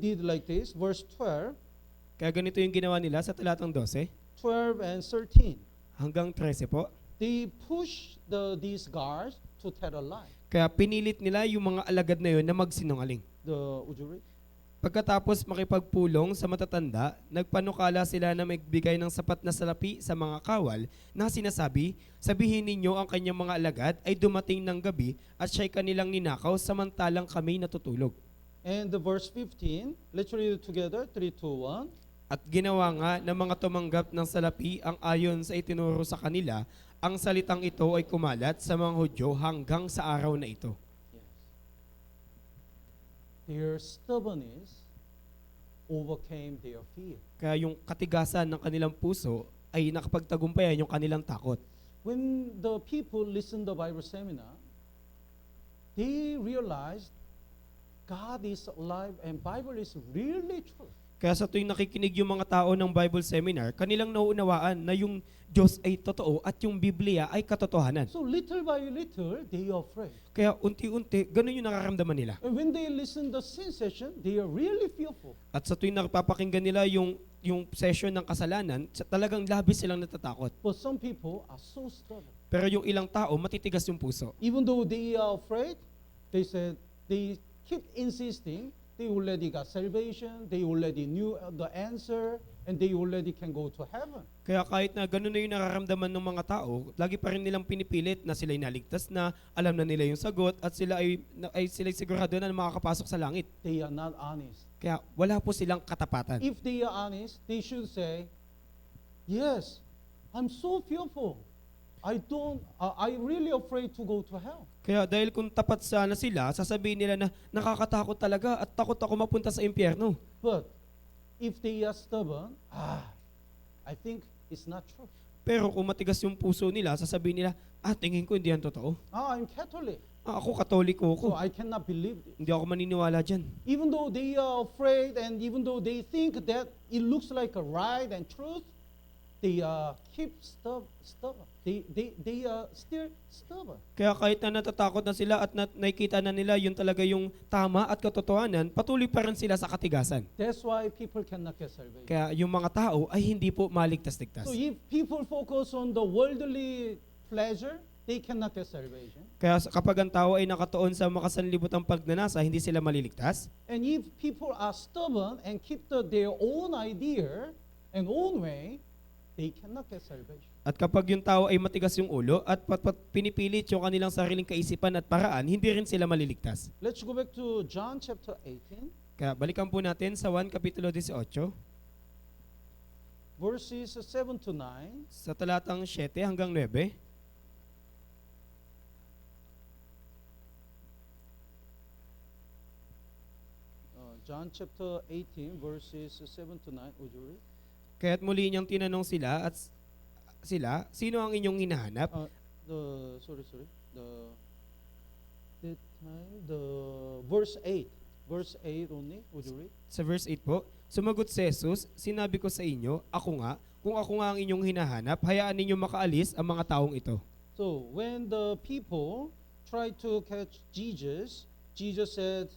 did like this, verse 12, Kaya ganito yung ginawa nila sa talatang 12 12 and 13. hanggang 13 po. They pushed these guards to tell a lie. Kaya pinilit nila yung mga alagad na yun na magsinungaling. Would you read? Pagkatapos makipagpulong sa matatanda, nagpanukala sila na magbigay ng sapat na salapi sa mga kawal na sinasabi, sabihin ninyo ang kanyang mga alagad ay dumating ng gabi at siya'y kanilang ninakaw samantalang kami natutulog. And the verse 15, let's read it together, 3, 2, 1. At ginawa nga ng mga tumanggap ng salapi ang ayon sa itinuro sa kanila, ang salitang ito ay kumalat sa mga Hudyo hanggang sa araw na ito. Their stubbornness overcame their fear. Kaya yung katigasan ng kanilang puso ay nakapagtagumpayan yung kanilang takot. When the people listened to the Bible seminar, they realized God is alive and Bible is really true. Kaya sa tuwing nakikinig yung mga tao ng Bible seminar, kanilang nauunawaan na yung Diyos ay totoo at yung Biblia ay katotohanan. So little by little, they are afraid. Kaya unti-unti, ganun yung nararamdaman nila. And when they listen to the sin session, they are really fearful. At sa tuwing napapakinggan nila yung session ng kasalanan, talagang labis silang natatakot. But some people are so stubborn. Pero yung ilang tao, matitigas yung puso. Even though they are afraid, they keep insisting. They already got salvation, they already knew the answer, and they already can go to heaven. Kaya kahit na ganun na yung nararamdaman ng mga tao, lagi pa rin nilang pinipilit na sila'y naligtas na, alam na nila yung sagot, at sila'y sigurado na makakapasok sa langit. They are not honest. Kaya wala po silang katapatan. If they are honest, they should say, yes, I'm so fearful. I really afraid to go to hell. Kaya dahil kung tapat sana sila, sasabihin nila na nakakatakot talaga at takot ako mapunta sa impyerno. But if they are stubborn, I think it's not true. Pero kung matigas yung puso nila, sasabihin nila, tingin ko hindi yan totoo. I'm Catholic, Ako katoliko so ko. I cannot believe this. Hindi ako maniniwala dyan. Even though they are afraid and even though they think that it looks like a right and truth, they keep stubborn. They are still stubborn. Kaya kahit na natatakot na sila at nakikita na nila yun talaga yung tama at katotohanan, patuloy pa rin sila sa katigasan. That's why people cannot get salvation. Kaya yung mga tao ay hindi po maligtas-ligtas. So if people focus on the worldly pleasure, they cannot get salvation. Kaya kapag ang tao ay nakatuon sa makasanlibutang pagnanasa, hindi sila maliligtas. And if people are stubborn and keep their own idea and own way, they cannot get salvation. At kapag yung tao ay matigas yung ulo at pinipilit yung kanilang sariling kaisipan at paraan, hindi rin sila maliligtas. Let's go back to John chapter 18, Kaya balikan po natin sa 1 Kapitulo 18, verses 7 to 9. sa talatang 7 hanggang 9. John chapter 18, verses 7 to 9. Would you read? Kaya't muli niyang tinanong sila sino ang inyong hinahanap? The verse 8. Verse 8 only. Would you read? Sa verse 8 po, sumagot si Jesus, sinabi ko sa inyo, ako nga, kung ako nga ang inyong hinahanap, hayaan ninyo makaalis ang mga taong ito. So when the people tried to catch Jesus, Jesus said,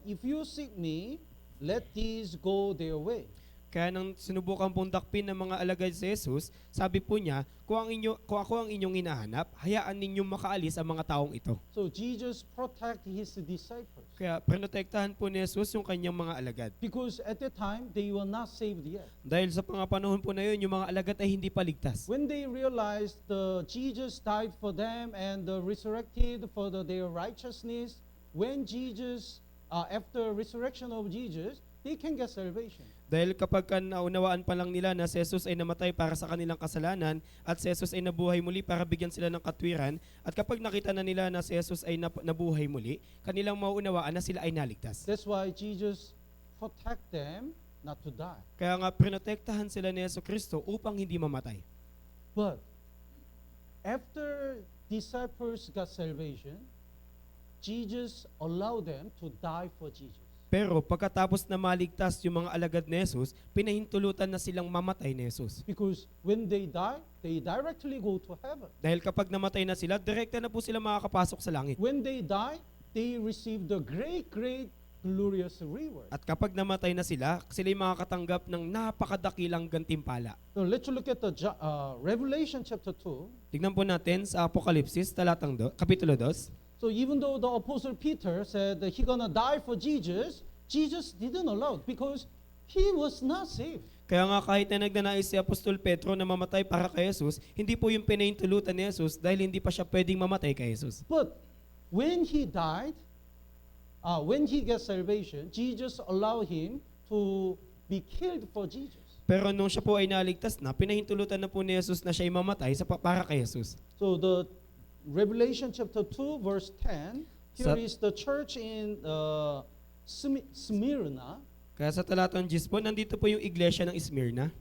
if you seek me, let these go their way. Kaya nang sinubukan pong dakpin ng mga alagad si Jesus, sabi po niya, kung ako ang inyong hinahanap, hayaan ninyong makaalis ang mga taong ito. So Jesus protect his disciples. Kaya prinotektahan po ni Jesus yung kanyang mga alagad. Because at that time, they were not saved yet. Dahil sa mga panahon po na yun, yung mga alagad ay hindi pa ligtas. When they realized Jesus died for them and resurrected for their righteousness, when Jesus, after resurrection of Jesus, they can get salvation. Dahil kapag naunawaan pa lang nila na si Jesus ay namatay para sa kanilang kasalanan at si Jesus ay nabuhay muli para bigyan sila ng katwiran, at kapag nakita na nila na si Jesus ay nabuhay muli, kanilang mauunawaan na sila ay naligtas. That's why Jesus protect them not to die. Kaya nga prinotektahan sila ni Jesucristo upang hindi mamatay. But after disciples got salvation, Jesus allowed them to die for Jesus. Pero pagkatapos na maligtas yung mga alagad ni Jesus, pinahintulutan na silang mamatay ni Jesus. Because when they die, they directly go to heaven. Dahil kapag namatay na sila, direkta na po sila makakapasok sa langit. When they die, they receive the great, glorious reward. At kapag namatay na sila ay makakatanggap ng napakadakilang gantimpala. So let's look at the Revelation chapter 2. Tignan po natin sa Apokalipsis, kapitulo 2. So even though the Apostle Peter said that he gonna die for Jesus, Jesus didn't allow it because he was not saved. Kaya nga kahit na nagnanais si Apostol Pedro na mamatay para kay Jesus, hindi po yung pinahintulutan ni Jesus dahil hindi pa siya pwedeng mamatay kay Jesus. But when he died, when he got salvation, Jesus allowed him to be killed for Jesus. Pero nung siya po ay naligtas na, pinahintulutan na po ni Jesus na siya ay mamatay para kay Jesus. So the Revelation chapter 2 verse 10, here is the church in Smyrna. Kaya sa talatang 10 po, nandito po yung iglesia ng Smyrna.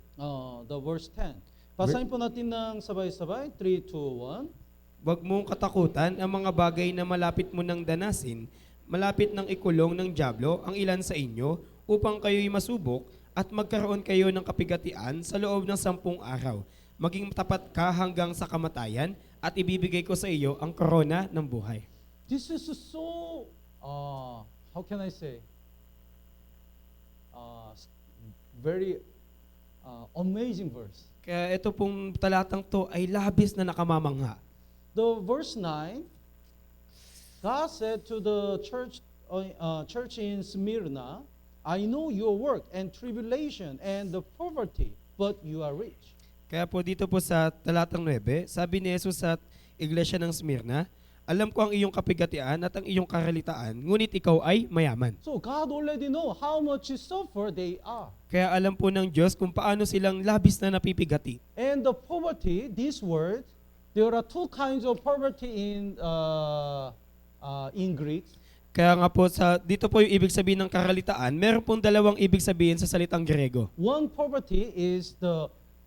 The verse 10. Basahin po natin ng sabay-sabay. 3, 2, 1. Huwag mong katakutan ang mga bagay na malapit mo nang danasin, malapit ng ikulong ng dyablo ang ilan sa inyo upang kayo'y masubok at magkaroon kayo ng kapigatian sa loob ng 10 araw. Maging tapat ka hanggang sa kamatayan at ibibigay ko sa iyo ang korona ng buhay. This is so, how can I say, very amazing verse. Kaya ito pong talatang to ay labis na nakamamangha. The verse 9, God said to the church in Smyrna, I know your work and tribulation and the poverty, but you are rich. Kaya po dito po sa talatang 9, sabi ni Jesus sa iglesia ng Smyrna, alam ko ang iyong kapigatian at ang iyong karalitaan, ngunit ikaw ay mayaman. So God already know how much suffer they are. Kaya alam po ng Diyos kung paano silang labis na napipigati. And the poverty, this word, there are two kinds of poverty in Greek. Kaya nga po dito po yung ibig sabihin ng karalitaan, meron pong dalawang ibig sabihin sa salitang Grego. One poverty is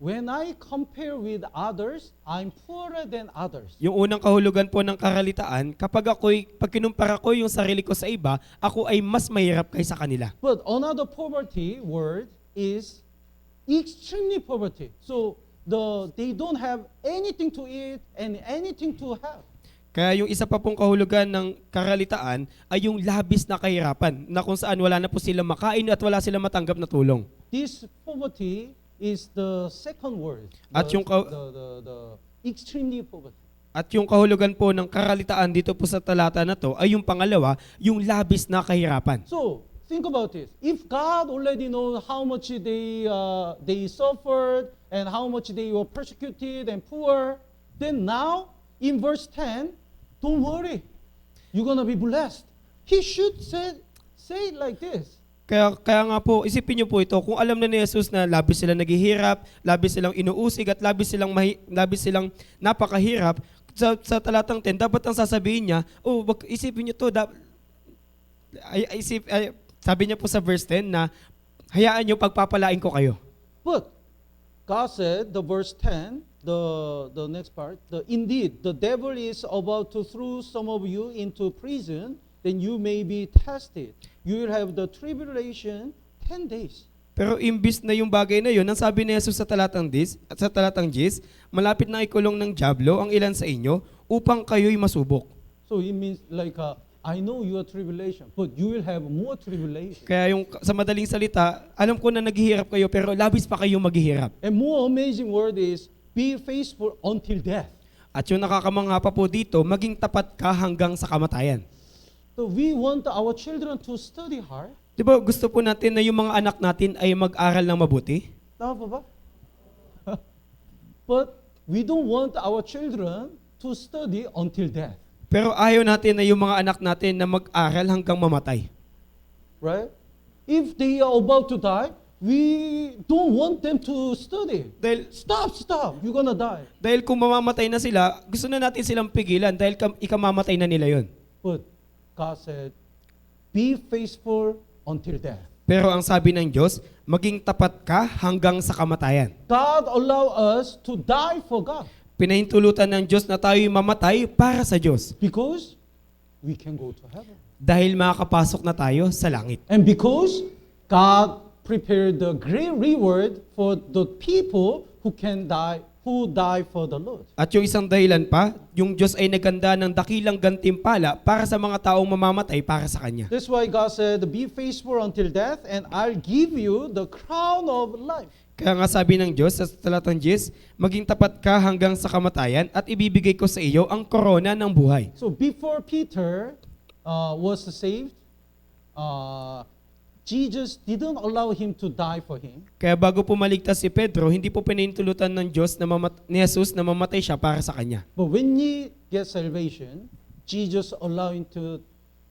when I compare with others, I'm poorer than others. Yung unang kahulugan po ng karalitaan, pag kinumpara ko yung sarili ko sa iba, ako ay mas mahirap kaysa kanila. But another poverty word is extremely poverty. So they don't have anything to eat and anything to have. Kaya yung isa pa pong kahulugan ng karalitaan ay yung labis na kahirapan na kung saan wala na po silang makain at wala silang matanggap na tulong. This poverty is the second word. At yung the extremely poverty. At yung kahulugan po ng karalitaan dito po sa talata na to ay yung pangalawa, yung labis na kahirapan. So, think about this. If God already knows how much they suffered and how much they were persecuted and poor, then now in verse 10, don't worry, you're gonna be blessed. He should say it like this. Kaya nga po, isipin niyo po ito, kung alam na ni Jesus na labis silang naghihirap, labis silang inuusig at labis silang napakahirap, sa talatang 10, dapat ang sasabihin niya, isipin niyo to, Sabi niya po sa verse 10 na, hayaan niyo pagpapalain ko kayo. But God said, the verse 10, the next part, indeed, the devil is about to throw some of you into prison, then you may be tested. You will have the tribulation 10 days. Pero imbis na yung bagay na yun, ang sabi ni Jesus sa talatang 10, malapit na ikulong ng dyablo ang ilan sa inyo upang kayo'y masubok. So it means like, I know your tribulation, but you will have more tribulation. Kaya yung sa madaling salita, alam ko na naghihirap kayo pero labis pa kayong maghihirap. And more amazing word is, be faithful until death. At yung nakakamangha pa po dito, maging tapat ka hanggang sa kamatayan. So we want our children to study hard. Di ba gusto po natin na yung mga anak natin ay mag-aral ng mabuti? Tama pa ba? But we don't want our children to study until death. Pero ayaw natin na yung mga anak natin na mag-aral hanggang mamatay. Right? If they are about to die, we don't want them to study. Dahil, Stop, you're gonna die. dahil kung mamamatay na sila, gusto na natin silang pigilan dahil ikamamatay na nila yon. But God said, be faithful until death. Pero ang sabi ng Diyos, maging tapat ka hanggang sa kamatayan. God allow us to die for God Pinahintulutan ng Diyos na tayo'y mamatay para sa Diyos. because we can go to heaven. Dahil makakapasok na tayo sa langit. And because God prepared the great reward for the people who die for the Lord. At yung isang dahilan pa, yung Diyos ay naganda ng dakilang gantimpala para sa mga taong mamamatay para sa Kanya. That's why God said, be faithful until death, and I'll give you the crown of life. Kaya nga sabi ng Diyos sa talatang 10, maging tapat ka hanggang sa kamatayan at ibibigay ko sa iyo ang korona ng buhay. So before Peter was saved, Jesus didn't allow him to die for him. Kaya bago pumaligtas si Pedro, hindi po pinahintulutan ng Diyos ni Jesus na mamatay siya para sa Kanya. But when he gets salvation, Jesus allowed him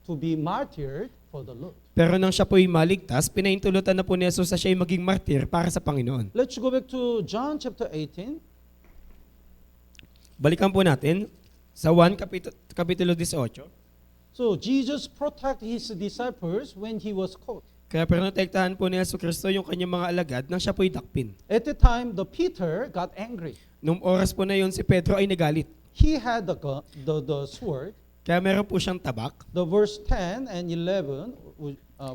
to be martyred for the Lord. Pero nang siya po'y maligtas, pinahintulutan na po ni Jesus na siya'y maging martir para sa Panginoon. Let's go back to John chapter 18. Balikan po natin sa 1 Kapitulo 18. So Jesus protected his disciples when he was caught. Kaya protektahan po ni Yesu Kristo yung kanyang mga alagad nang siya po'y dakpin. At the time, the Peter got angry. Nung oras po na yun, si Pedro ay nagalit. He had the sword. Kaya meron po siyang tabak. The verse 10 and 11,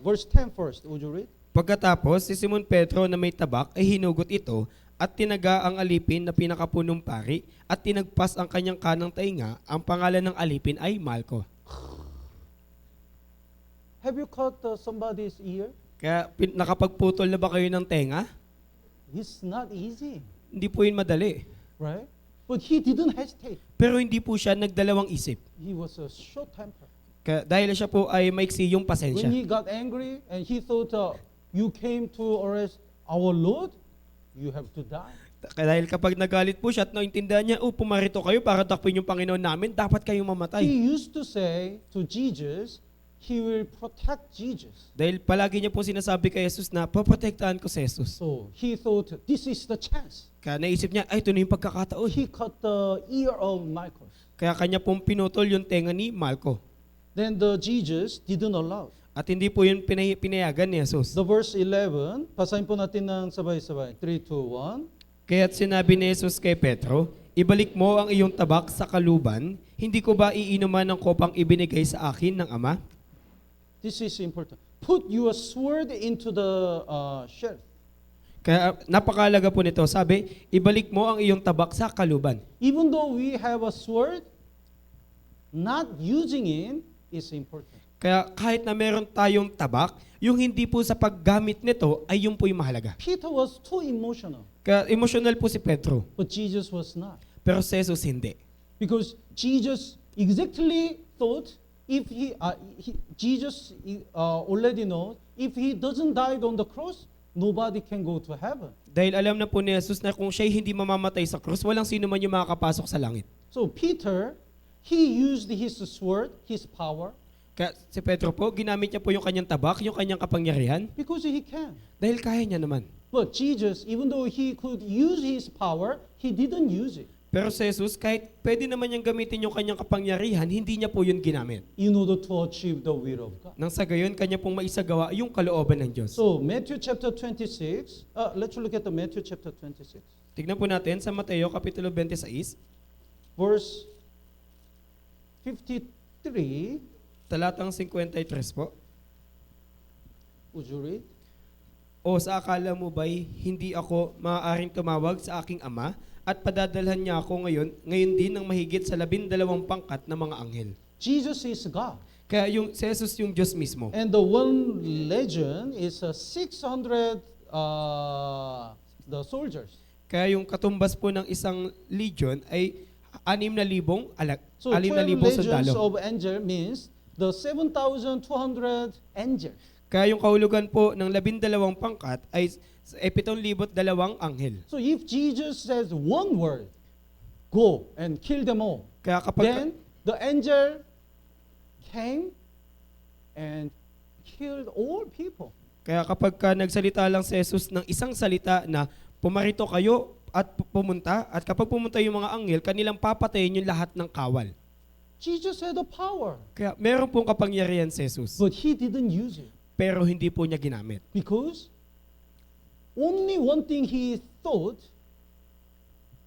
verse 10 first, would you read? Pagkatapos, si Simon Pedro na may tabak ay hinugot ito at tinaga ang alipin na pinakapunong pari at tinagpas ang kanyang kanang tainga. Ang pangalan ng alipin ay Malco. Have you cut somebody's ear? Kaya nakapagputol na ba kayo ng tenga? It's not easy, Hindi po yun madali. right? But he didn't hesitate. Pero hindi po siya nagdalawang isip. He was a short temper. Kaya dahil siya po ay maiksi yung pasensya. When he got angry and he thought, you came to arrest our Lord, you have to die. Kaya dahil kapag nagalit po siya at naintindihan niya, pumarito kayo para takpin yung Panginoon namin, dapat kayong mamatay. He used to say to Jesus, he will protect Jesus. Dahil palagi niya po sinasabi kay Jesus na poprotektahan ko si Jesus. So he thought, this is the chance. Kaya naisip niya, ay ito na yung pagkakataon. He cut the ear of Michael. Kaya kanya pong pinutol yung tenga ni Malco. Then the Jesus didn't allow. At hindi po yun pinayagan ni Jesus. The verse 11, basahin po natin ng sabay-sabay. 3, 2, 1. Kaya't sinabi ni Jesus kay Pedro, ibalik mo ang iyong tabak sa kaluban, hindi ko ba iinuman ng kopang ibinigay sa akin ng Ama? This is important. Put your sword into the sheath. Kaya napakalaga po nito. Sabi, ibalik mo ang iyong tabak sa kaluban. Even though we have a sword, not using it is important. Kaya kahit na meron tayong tabak, yung hindi po sa paggamit nito ay yung po yung mahalaga. Peter was too emotional, Kaya emotional po si Pedro, but Jesus was not. pero si Jesus hindi. Because Jesus exactly thought if Jesus already knows, if he doesn't die on the cross, nobody can go to heaven. Dahil alam na po ni Jesus na kung siya'y hindi mamamatay sa krus, walang sino man yung makakapasok sa langit. So Peter, he used his sword, his power, Kaya si Pedro po, ginamit niya po yung kanyang tabak, yung kanyang kapangyarihan, because he can. dahil kaya niya naman. But Jesus, even though he could use his power, he didn't use it. Pero si Jesus, kahit pwede naman niyang gamitin yung kanyang kapangyarihan, hindi niya po yun ginamit. in order to achieve the will of God. Nang sa gayon, kanya pong maisagawa yung kalooban ng Diyos. So Matthew chapter 26, let's look at the Matthew chapter 26, Tignan po natin sa Mateo Kapitulo 26, verse 53. talatang 53 po. Would you read? O sa akala mo ba'y hindi ako maaaring tumawag sa aking ama at padadalhan niya ako ngayon din ng mahigit sa 12 pangkat na mga anghel. Jesus is God. Kaya yung si Jesus yung Diyos mismo. And the one legion is 600 the soldiers. Kaya yung katumbas po ng isang legion ay 6,000 So 12 legions sundalo. of angel means the 7,200 angels. Kaya yung kahulugan po ng 12 pangkat ay 7,200 anghel. So if Jesus says one word, go and kill them all, Kaya kapag then the angel came and killed all people. Kaya kapag nagsalita lang si Jesus ng isang salita na pumarito kayo at pumunta, at kapag pumunta yung mga anghel, kanilang papatayin yung lahat ng kawal. Jesus had the power, Kaya meron pong kapangyarihan si Jesus, but he didn't use it pero hindi po niya ginamit. because only one thing he thought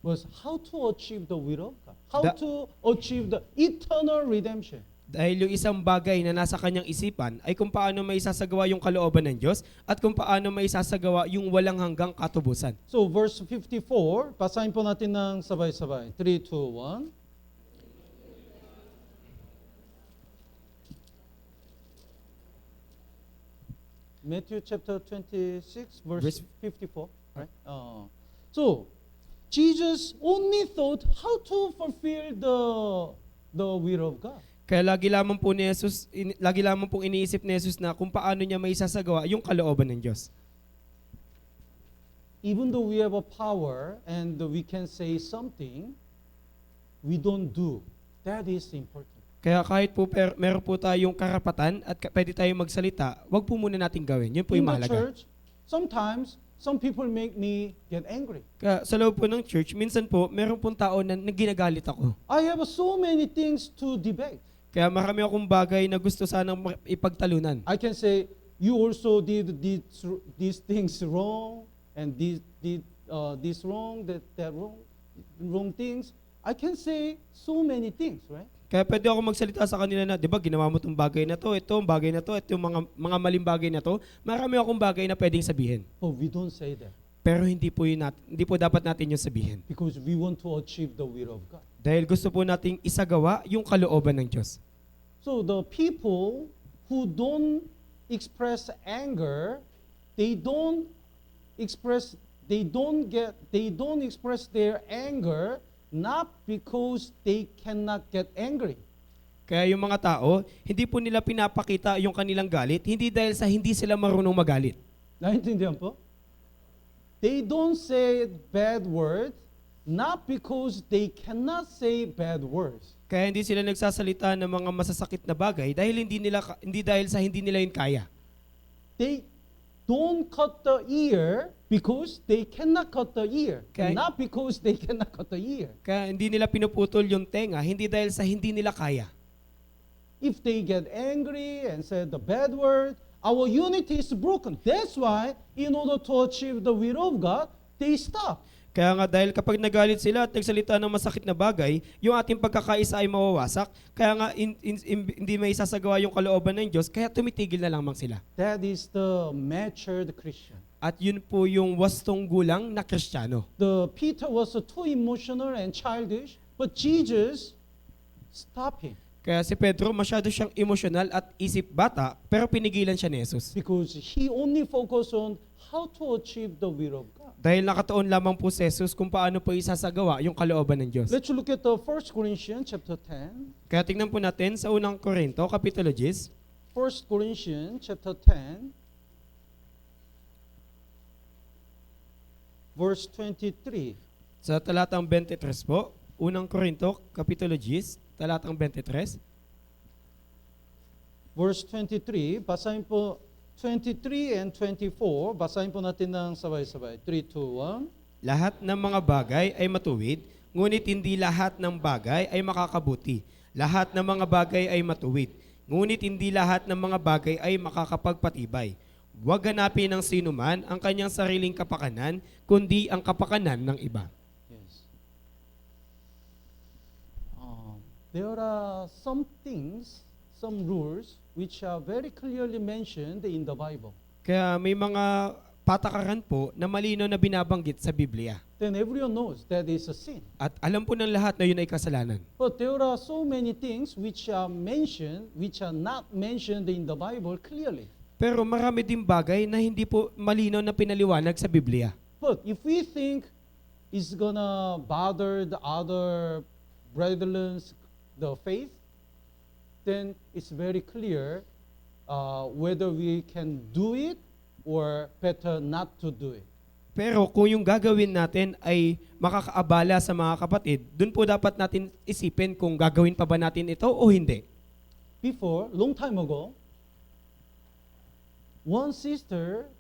was how to achieve the will of God, how Da- to achieve the eternal redemption. Dahil yung isang bagay na nasa kanyang isipan ay kung paano maisasagawa yung kalooban ng Diyos at kung paano maisasagawa yung walang hanggang katubusan. So verse 54, basahin po natin ng sabay-sabay. 3, 2, 1. Matthew chapter 26, verse Verse- 54. Right? So, Jesus only thought how to fulfill the will of God. Kaya lagi lamang po ni Jesus, lagi lamang pong iniisip ni Jesus na kung paano niya maisasagawa yung kalooban ng Diyos. Even though we have a power and we can say something, we don't do. That is important. Kaya kahit po meron po tayong karapatan at pwede tayong magsalita, wag po muna nating gawin. Yun po In yung the mahalaga. church, sometimes some people make me get angry. Kaya sa loob po ng church, minsan po, meron pong tao na ginagalit ako. I have so many things to debate. Kaya marami akong bagay na gusto sanang ipagtalunan. I can say, you also did these things wrong, and this wrong, that wrong things. I can say so many things, right? Kaya pwede ako magsalita sa kanila na, di ba, ginawa mo itong bagay na to, itong bagay na to, itong mga maling bagay na to. Marami akong bagay na pwedeng sabihin. But we don't say that Pero hindi po dapat natin yung sabihin. because we want to achieve the will of God. Dahil gusto po nating isagawa yung kalooban ng Diyos. So the people who don't express anger, they don't express their anger not because they cannot get angry. Kaya yung mga tao, hindi po nila pinapakita yung kanilang galit, hindi dahil sa hindi sila marunong magalit. Naintindihan po? They don't say bad words not because they cannot say bad words. Kaya hindi sila nagsasalita ng mga masasakit na bagay dahil hindi dahil sa hindi nila yun kaya. They don't cut the ear because they cannot cut the ear. Okay. Not because they cannot cut the ear. Kaya hindi nila pinuputol yung tenga, hindi dahil sa hindi nila kaya. If they get angry and say the bad word, our unity is broken. That's why, in order to achieve the will of God, they stop. Kaya nga dahil kapag nagalit sila at nagsalita ng masakit na bagay, yung ating pagkakaisa ay mawawasak. Kaya nga hindi may isasagawa yung kalooban ng Diyos, kaya tumitigil na lamang sila. That is the matured Christian. At yun po yung wastong gulang na Kristiyano. The Peter was too emotional and childish, but Jesus stopped him Kaya si Pedro masyado siyang emosyonal at isip bata, pero pinigilan siya ni Jesus. because he only focused on how to achieve the will of God. Dahil nakatuon lamang po si Jesus kung paano po isasagawa yung kalooban ng Diyos. Let's look at the 1 Corinthians chapter 10. Kaya tingnan po natin sa unang Korinto, Kapitulo 10, 1 Corinthians chapter 10, verse 23. sa talatang 23 po, unang Korinto, Kapitulo 10, talatang 23. Verse 23, basahin po 23 and 24, basahin po natin ng sabay-sabay. 3, 2, 1. Lahat ng mga bagay ay matuwid, ngunit hindi lahat ng bagay ay makakabuti. Lahat ng mga bagay ay matuwid, ngunit hindi lahat ng mga bagay ay makakapagpatibay. Huwag hanapin ng sinuman ang kanyang sariling kapakanan, kundi ang kapakanan ng iba. Yes. There are some things, some rules, which are very clearly mentioned in the Bible. Kaya may mga patakaran po na malinaw na binabanggit sa Biblia. Then everyone knows that is a sin. At alam po ng lahat na yun ay kasalanan. But there are so many things which are mentioned, which are not mentioned in the Bible clearly. Pero marami din bagay na hindi po malinaw na pinaliwanag sa Biblia. But if we think it's gonna bother the other brethren's the faith, then it's very clear whether we can do it or better not to do it. Pero kung yung gagawin natin ay makakaabala sa mga kapatid, dun po dapat natin isipin kung gagawin pa ba natin ito o hindi. Before, long time ago, one sister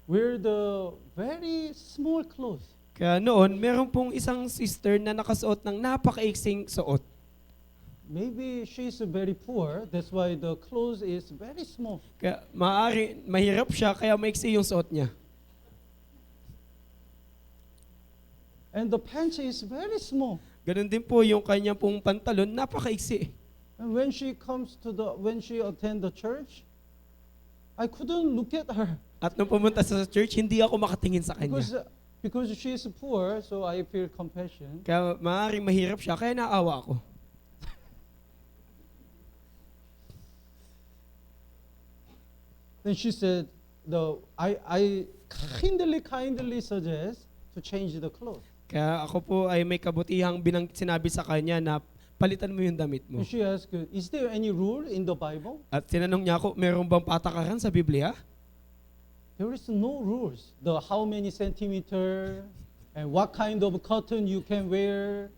wear the very small clothes. Kaya noon, meron pong isang sister na nakasuot ng napakaiksing suot. Maybe she's very poor, that's why the clothes is very small. Kaya mahirap siya, kaya maiksi yung suot niya. And the pants is very small. Ganun din po yung kanya pong pantalon, napakaiksi. And when she attend the church, I couldn't look at her At nung pumunta sa church, hindi ako makatingin sa kanya. because she is poor, so I feel compassion. Kaya maaaring mahirap siya, kaya naawa ako. Then she said, I kindly suggest to change the clothes. Kaya ako po ay may kabutihang sinabi sa kanya na palitan mo yung damit mo. And she asked, is there any rule in the Bible? At tinanong niya ako, meron bang patakaran sa Biblia? There is no rules. The how many centimeter and what kind of cotton you can wear.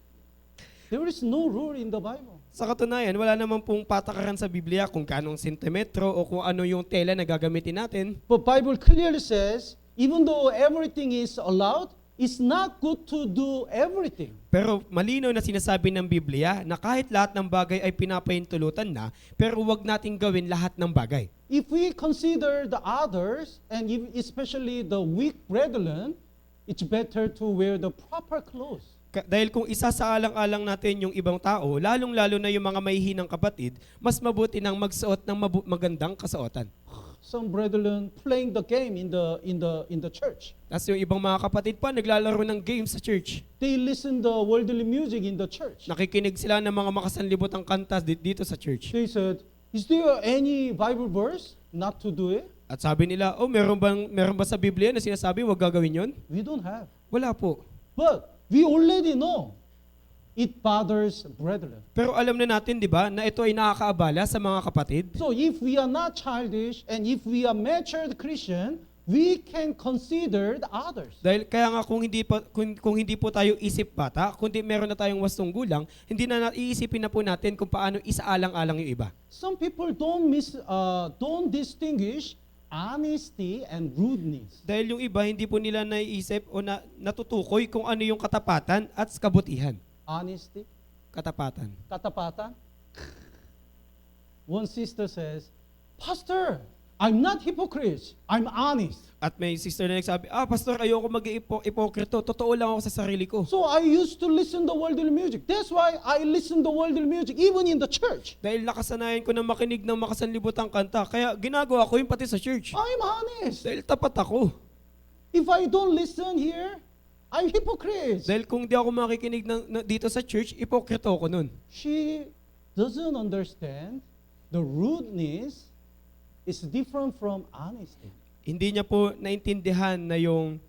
There is no rule in the Bible. Sa katunayan, wala naman pong patakaran sa Biblia kung kanong sentimetro o kung ano yung tela na gagamitin natin. But Bible clearly says, even though everything is allowed, it's not good to do everything. Pero malinaw na sinasabi ng Biblia na kahit lahat ng bagay ay pinapahintulutan na, pero huwag nating gawin lahat ng bagay. If we consider the others, and especially the weak brethren, it's better to wear the proper clothes. Dahil kung isasaalang-alang natin yung ibang tao, lalong-lalo na yung mga mahihinang kapatid, mas mabuti nang magsuot ng magandang kasuotan. Some brethren playing the game in the church. Tapos yung ibang mga kapatid pa, naglalaro ng games sa church. They listen the worldly music in the church. Nakikinig sila ng mga makasanlibotang kanta dito sa church. They said, is there any Bible verse not to do it? At sabi nila, meron ba sa Biblia na sinasabi wag gagawin yon? We don't have. Wala po. But we already know it bothers brethren. Pero alam na natin, di ba, na ito ay nakakaabala sa mga kapatid. So if we are not childish and if we are matured Christian, we can consider the others. Dahil kaya nga kung hindi po tayo isip bata, kundi meron na tayong wastong gulang, hindi na iisipin na po natin kung paano isaalang-alang yung iba. Some people don't distinguish honesty and rudeness. Dahil yung iba hindi po nila naiisip o natutukoy kung ano yung katapatan at kabutihan. Honesty, Katapatan. katapatan. One sister says, Pastor, I'm not hypocrite. I'm honest. At may sister na nagsabi, pastor, ayoko mag-ipokrito. Totoo lang ako sa sarili ko. So I used to listen to worldly music. That's why I listen to worldly music even in the church. Dahil nakasanayan ko na makinig ng makasanlibotang kanta, kaya ginagawa ko yun pati sa church. I'm honest. Dahil tapat ako. If I don't listen here, I'm hypocrite. Dahil kung di ako makikinig dito sa church, ipokrito ako nun. She doesn't understand the rudeness is different from honesty. Hindi niya po naintindihan na yung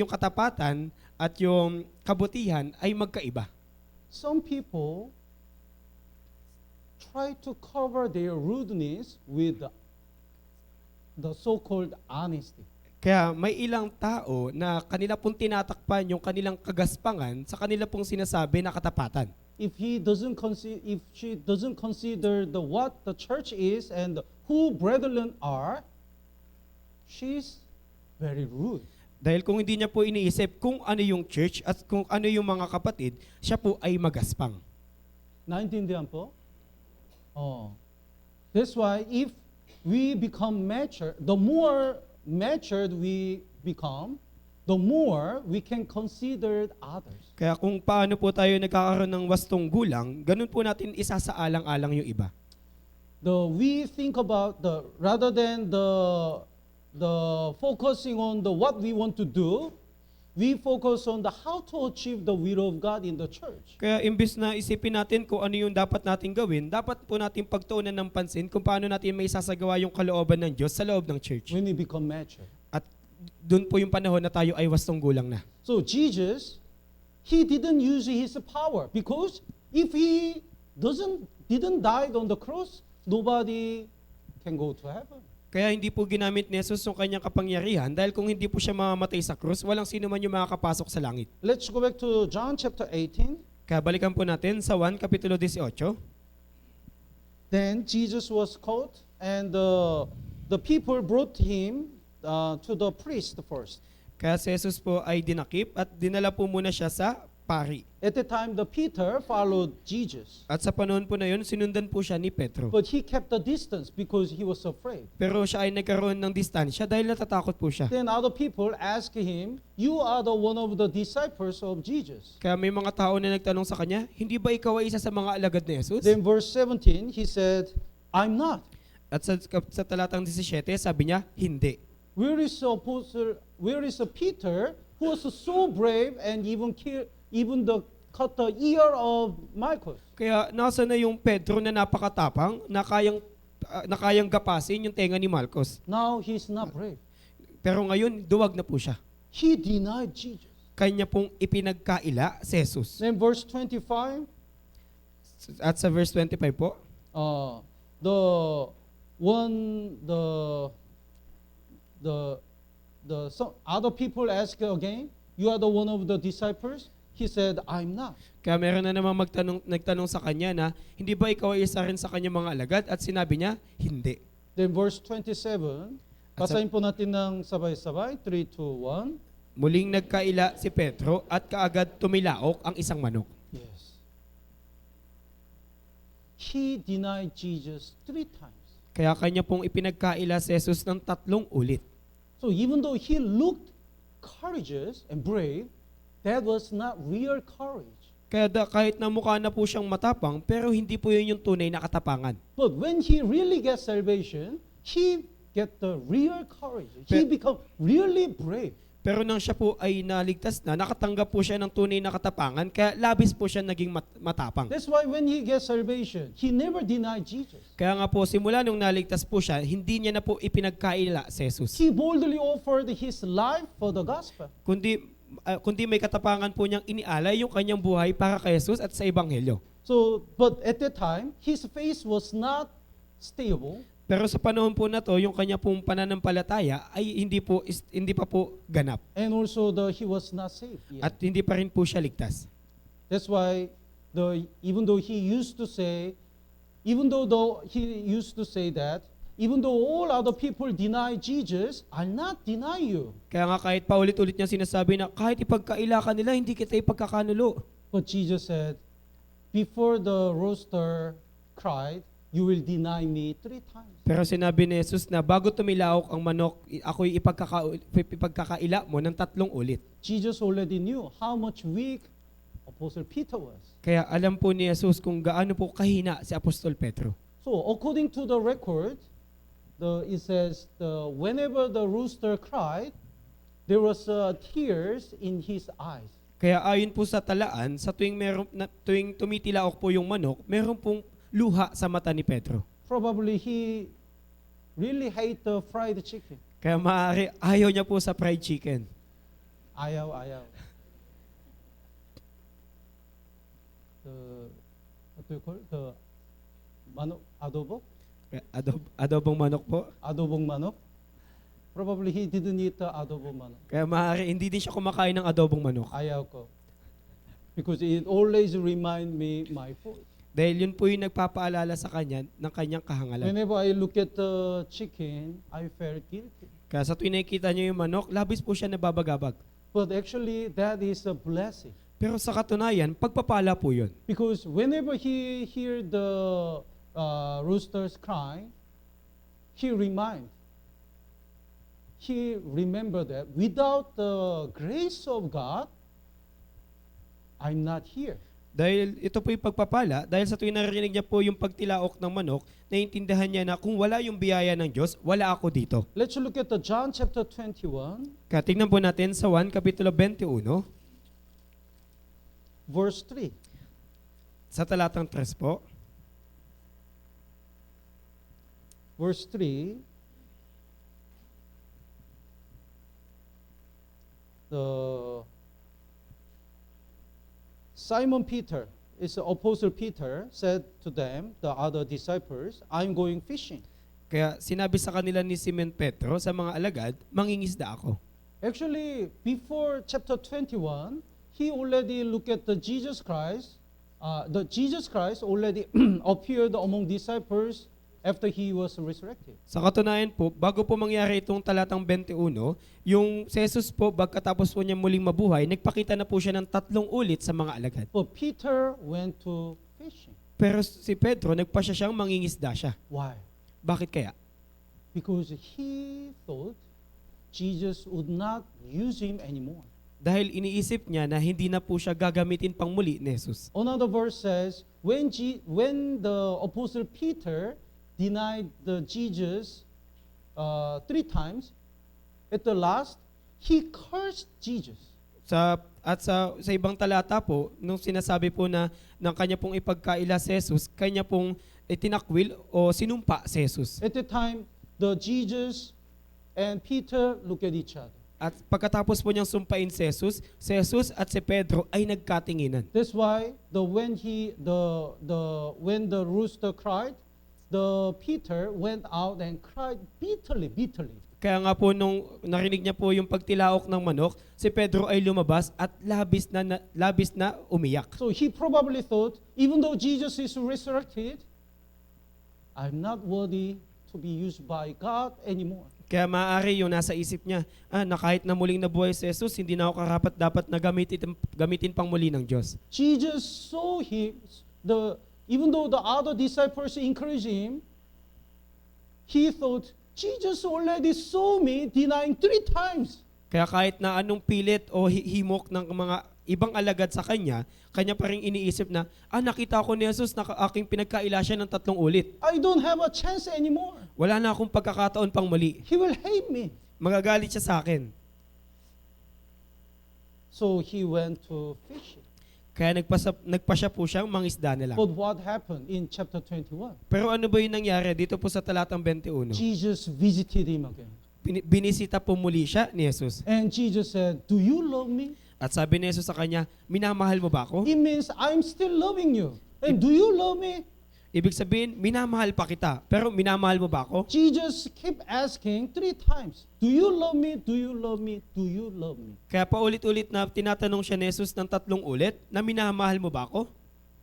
katapatan at yung kabutihan ay magkaiba. Some people try to cover their rudeness with the so-called honesty. Kaya may ilang tao na kanila pong tinatakpan yung kanilang kagaspangan sa kanila pong sinasabi na katapatan. If she doesn't consider what the church is and who brethren are, she's very rude. Dahil kung hindi niya po iniisip kung ano yung church at kung ano yung mga kapatid, siya po ay magaspang. 나인tindihan po? That's why if we become mature, the more matured we become, the more we can consider others. Kaya kung paano po tayo nagkakaroon ng wastong gulang, ganun po natin isasaalang-alang yung iba. We think about rather than the focusing on the what we want to do, we focus on the how to achieve the will of God in the church. Kaya imbis na isipin natin kung ano yung dapat nating gawin, dapat po natin pagtuunan ng pansin kung paano natin may isasagawa yung kalooban ng Diyos sa loob ng church. When we become mature. At doon po yung panahon na tayo ay wastong gulang na. So Jesus, he didn't use his power because if he didn't die on the cross, nobody can go to heaven. Kaya hindi po ginamit ni Jesus yung kanyang kapangyarihan dahil kung hindi po siya mamamatay sa krus, walang sino man yung makakapasok sa langit. Let's go back to John chapter 18. Kaya balikan po natin sa 1 Kapitulo 18. Then Jesus was caught and the people brought him to the priest first. Kaya si Jesus po ay dinakip at dinala po muna siya sa pari. At the time, the Peter followed Jesus. At sa panahon po na yun, sinundan po siya ni Petro. But he kept the distance because he was afraid. Pero siya ay nagkaroon ng distansya dahil natatakot po siya. Then other people asked him, "You are the one of the disciples of Jesus." Kaya may mga tao na nagtanong sa kanya, hindi ba ikaw ay isa sa mga alagad ni Jesus? Then verse 17, he said, "I'm not." At sa talatang 17, sabi niya, hindi. Where is Peter who was so brave and even cut the ear of Malchus? Kaya nasa na yung Pedro na napakatapang, na kayang gapasin yung tenga ni Malchus. Now he's not brave. Pero ngayon, duwag na po siya. He denied Jesus. Kanya pong ipinagkaila si Jesus. Then verse 25, At sa verse 25 po, some other people ask again, "You are the one of the disciples?" He said, "I'm not." kaya meron na naman nagtanong sa kanya na, hindi ba ikaw ay isa rin sa kanyang mga alagad? At sinabi niya, hindi. Then verse 27, basahin po natin ng sabay-sabay, 3, 2, 1. Muling nagkaila si Pedro at kaagad tumilaok ang isang manok. Yes. He denied Jesus 3 times. Kaya kanya pong ipinagkaila si Jesus ng 3 ulit. So even though he looked courageous and brave, that was not real courage. Kaya kahit na mukha na po siyang matapang, pero hindi po yun yung tunay na katapangan. But when he really gets salvation, he get the real courage. He become really brave. Pero nang siya po ay naligtas na, nakatanggap po siya ng tunay na katapangan, kaya labis po siya naging matapang. That's why when he gets salvation, he never denied Jesus. Kaya nga po, simula nung naligtas po siya, hindi niya na po ipinagkaila si Jesus. He boldly offered his life for the gospel. Kundi may katapangan po niyang inialay yung kanyang buhay para kay Jesus at sa Ebanghelyo. So, but at that time, his faith was not stable. Pero sa panahon po na to, yung kanya pong pananampalataya ay hindi pa po ganap. And also he was not saved yet. At hindi pa rin po siya ligtas. That's why even though he used to say that, even though all other people deny Jesus, I'll not deny you. Kaya nga kahit paulit-ulit niya sinasabi na kahit ipagkaila ka nila, hindi kita ipagkakanulo. But Jesus said, before the rooster cried, you will deny me 3 times. Pero sinabi ni Jesus na bago tumilaok ang manok, ako'y ipagkakaila mo ng 3 ulit. Jesus already knew how much weak Apostle Peter was. Kaya alam po ni Jesus kung gaano po kahina si Apostol Pedro. So according to the record, it says whenever the rooster cried, there was tears in his eyes. Kaya ayon po sa talaan, sa tuwing tumitilaok po yung manok, meron pong luha sa mata ni Pedro. Probably he really hate the fried chicken. Kaya maaari ayaw niya po sa fried chicken. Ayaw. What do you call it? The manok adobo? Adobong manok po. Adobong manok? Probably he didn't eat the adobo manok. Kaya maaari hindi din siya kumakain ng adobong manok. Ayaw ko. Because it always remind me my food. Dahil yun po yung nagpapaalala sa kanya ng kanyang kahangalan. Whenever I look at the chicken, I felt guilty. Kaya sa tuwing nakikita niyo yung manok, labis po siya nababagabag. But actually, that is a blessing. Pero sa katunayan, pagpapala po yun. Because whenever he hear the roosters crying, he remember that without the grace of God, I'm not here. Dahil ito po yung pagpapala, dahil sa tuwing narinig niya po yung pagtilaok ng manok, naiintindihan niya na kung wala yung biyaya ng Diyos, wala ako dito. Let's look at the John chapter 21, Kaya tingnan po natin sa 1 Kapitulo 21, verse 3. sa talatang 3 po. Verse 3, Simon Peter, is Apostle Peter, said to them, the other disciples, I'm going fishing. Kaya sinabi sa kanila ni Simon Petro sa mga alagad, mangingisda ako. Actually, before chapter 21, he already looked at the Jesus Christ. The Jesus Christ already appeared among disciples after he was resurrected. Sa katunayan po, bago po mangyari itong talatang 21, yung si Jesus po, pagkatapos po niya muling mabuhay, nagpakita na po siya ng 3 ulit sa mga alagad. But Peter went to fishing. Pero si Pedro, nagpasya siyang mangingisda siya. Why? Bakit kaya? Because he thought Jesus would not use him anymore. Dahil iniisip niya na hindi na po siya gagamitin pang muli ni Jesus. Another verse says, when the Apostle Peter denied the Jesus 3 times, at the last, he cursed Jesus. Sa ibang talata po, nung sinasabi po na ng kanya pong ipagkaila si Jesus, kanya pong itinakwil o sinumpa si Jesus. At the time, the Jesus and Peter look at each other. At pagkatapos po niyang sumpain si Jesus at si Pedro ay nagkatinginan. That's why when the rooster cried, the Peter went out and cried bitterly. Kaya nga po nung narinig niya po yung pagtilaok ng manok, si Pedro ay lumabas at labis na umiyak. So he probably thought, even though Jesus is resurrected, I'm not worthy to be used by God anymore. Kaya maaari yung nasa isip niya, na kahit na muling nabuhay si Jesus, hindi na ako karapat dapat na gamitin pang muli ng Diyos. Jesus saw him, even though the other disciples encouraged him, he thought, Jesus already saw me denying 3 times. Kaya kahit na anong pilit o himok ng mga ibang alagad sa kanya pa rin iniisip na, nakita ko ni Jesus na aking pinagkaila siya ng 3 ulit. I don't have a chance anymore. Wala na akong pagkakataon pang muli. He will hate me. Magagalit siya sa akin. So he went to fishing. Kaya nagpasya po siyang mangisda na lang. But what happened in chapter 21? Pero ano ba yung nangyari dito po sa talatang 21? Jesus visited him again. Binisita po muli siya ni Jesus. And Jesus said, do you love me? At sabi ni Jesus sa kanya, minamahal mo ba ako? It means I'm still loving you. And do you love me? Ibig sabihin, minamahal pa kita. Pero minamahal mo ba ako? Jesus kept asking 3 times, do you love me? Do you love me? Do you love me? Kaya paulit-ulit na tinatanong siya ni Jesus ng 3 ulit, na minamahal mo ba ako?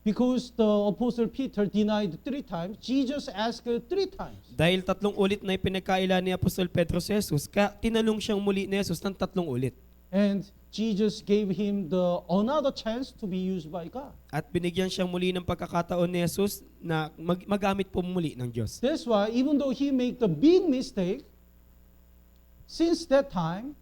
Because the Apostle Peter denied 3 times, Jesus asked 3 times. Dahil 3 ulit na ipinagkaila ni Apostol Pedro si Jesus, kaya tinanong siyang muli ni Jesus ng 3 ulit. And Jesus gave him another chance to be used by God. At binigyan siyang muli ng pagkakataon ni Jesus na magamit po muli ng Diyos. That's why even though he made the big mistake, since that time,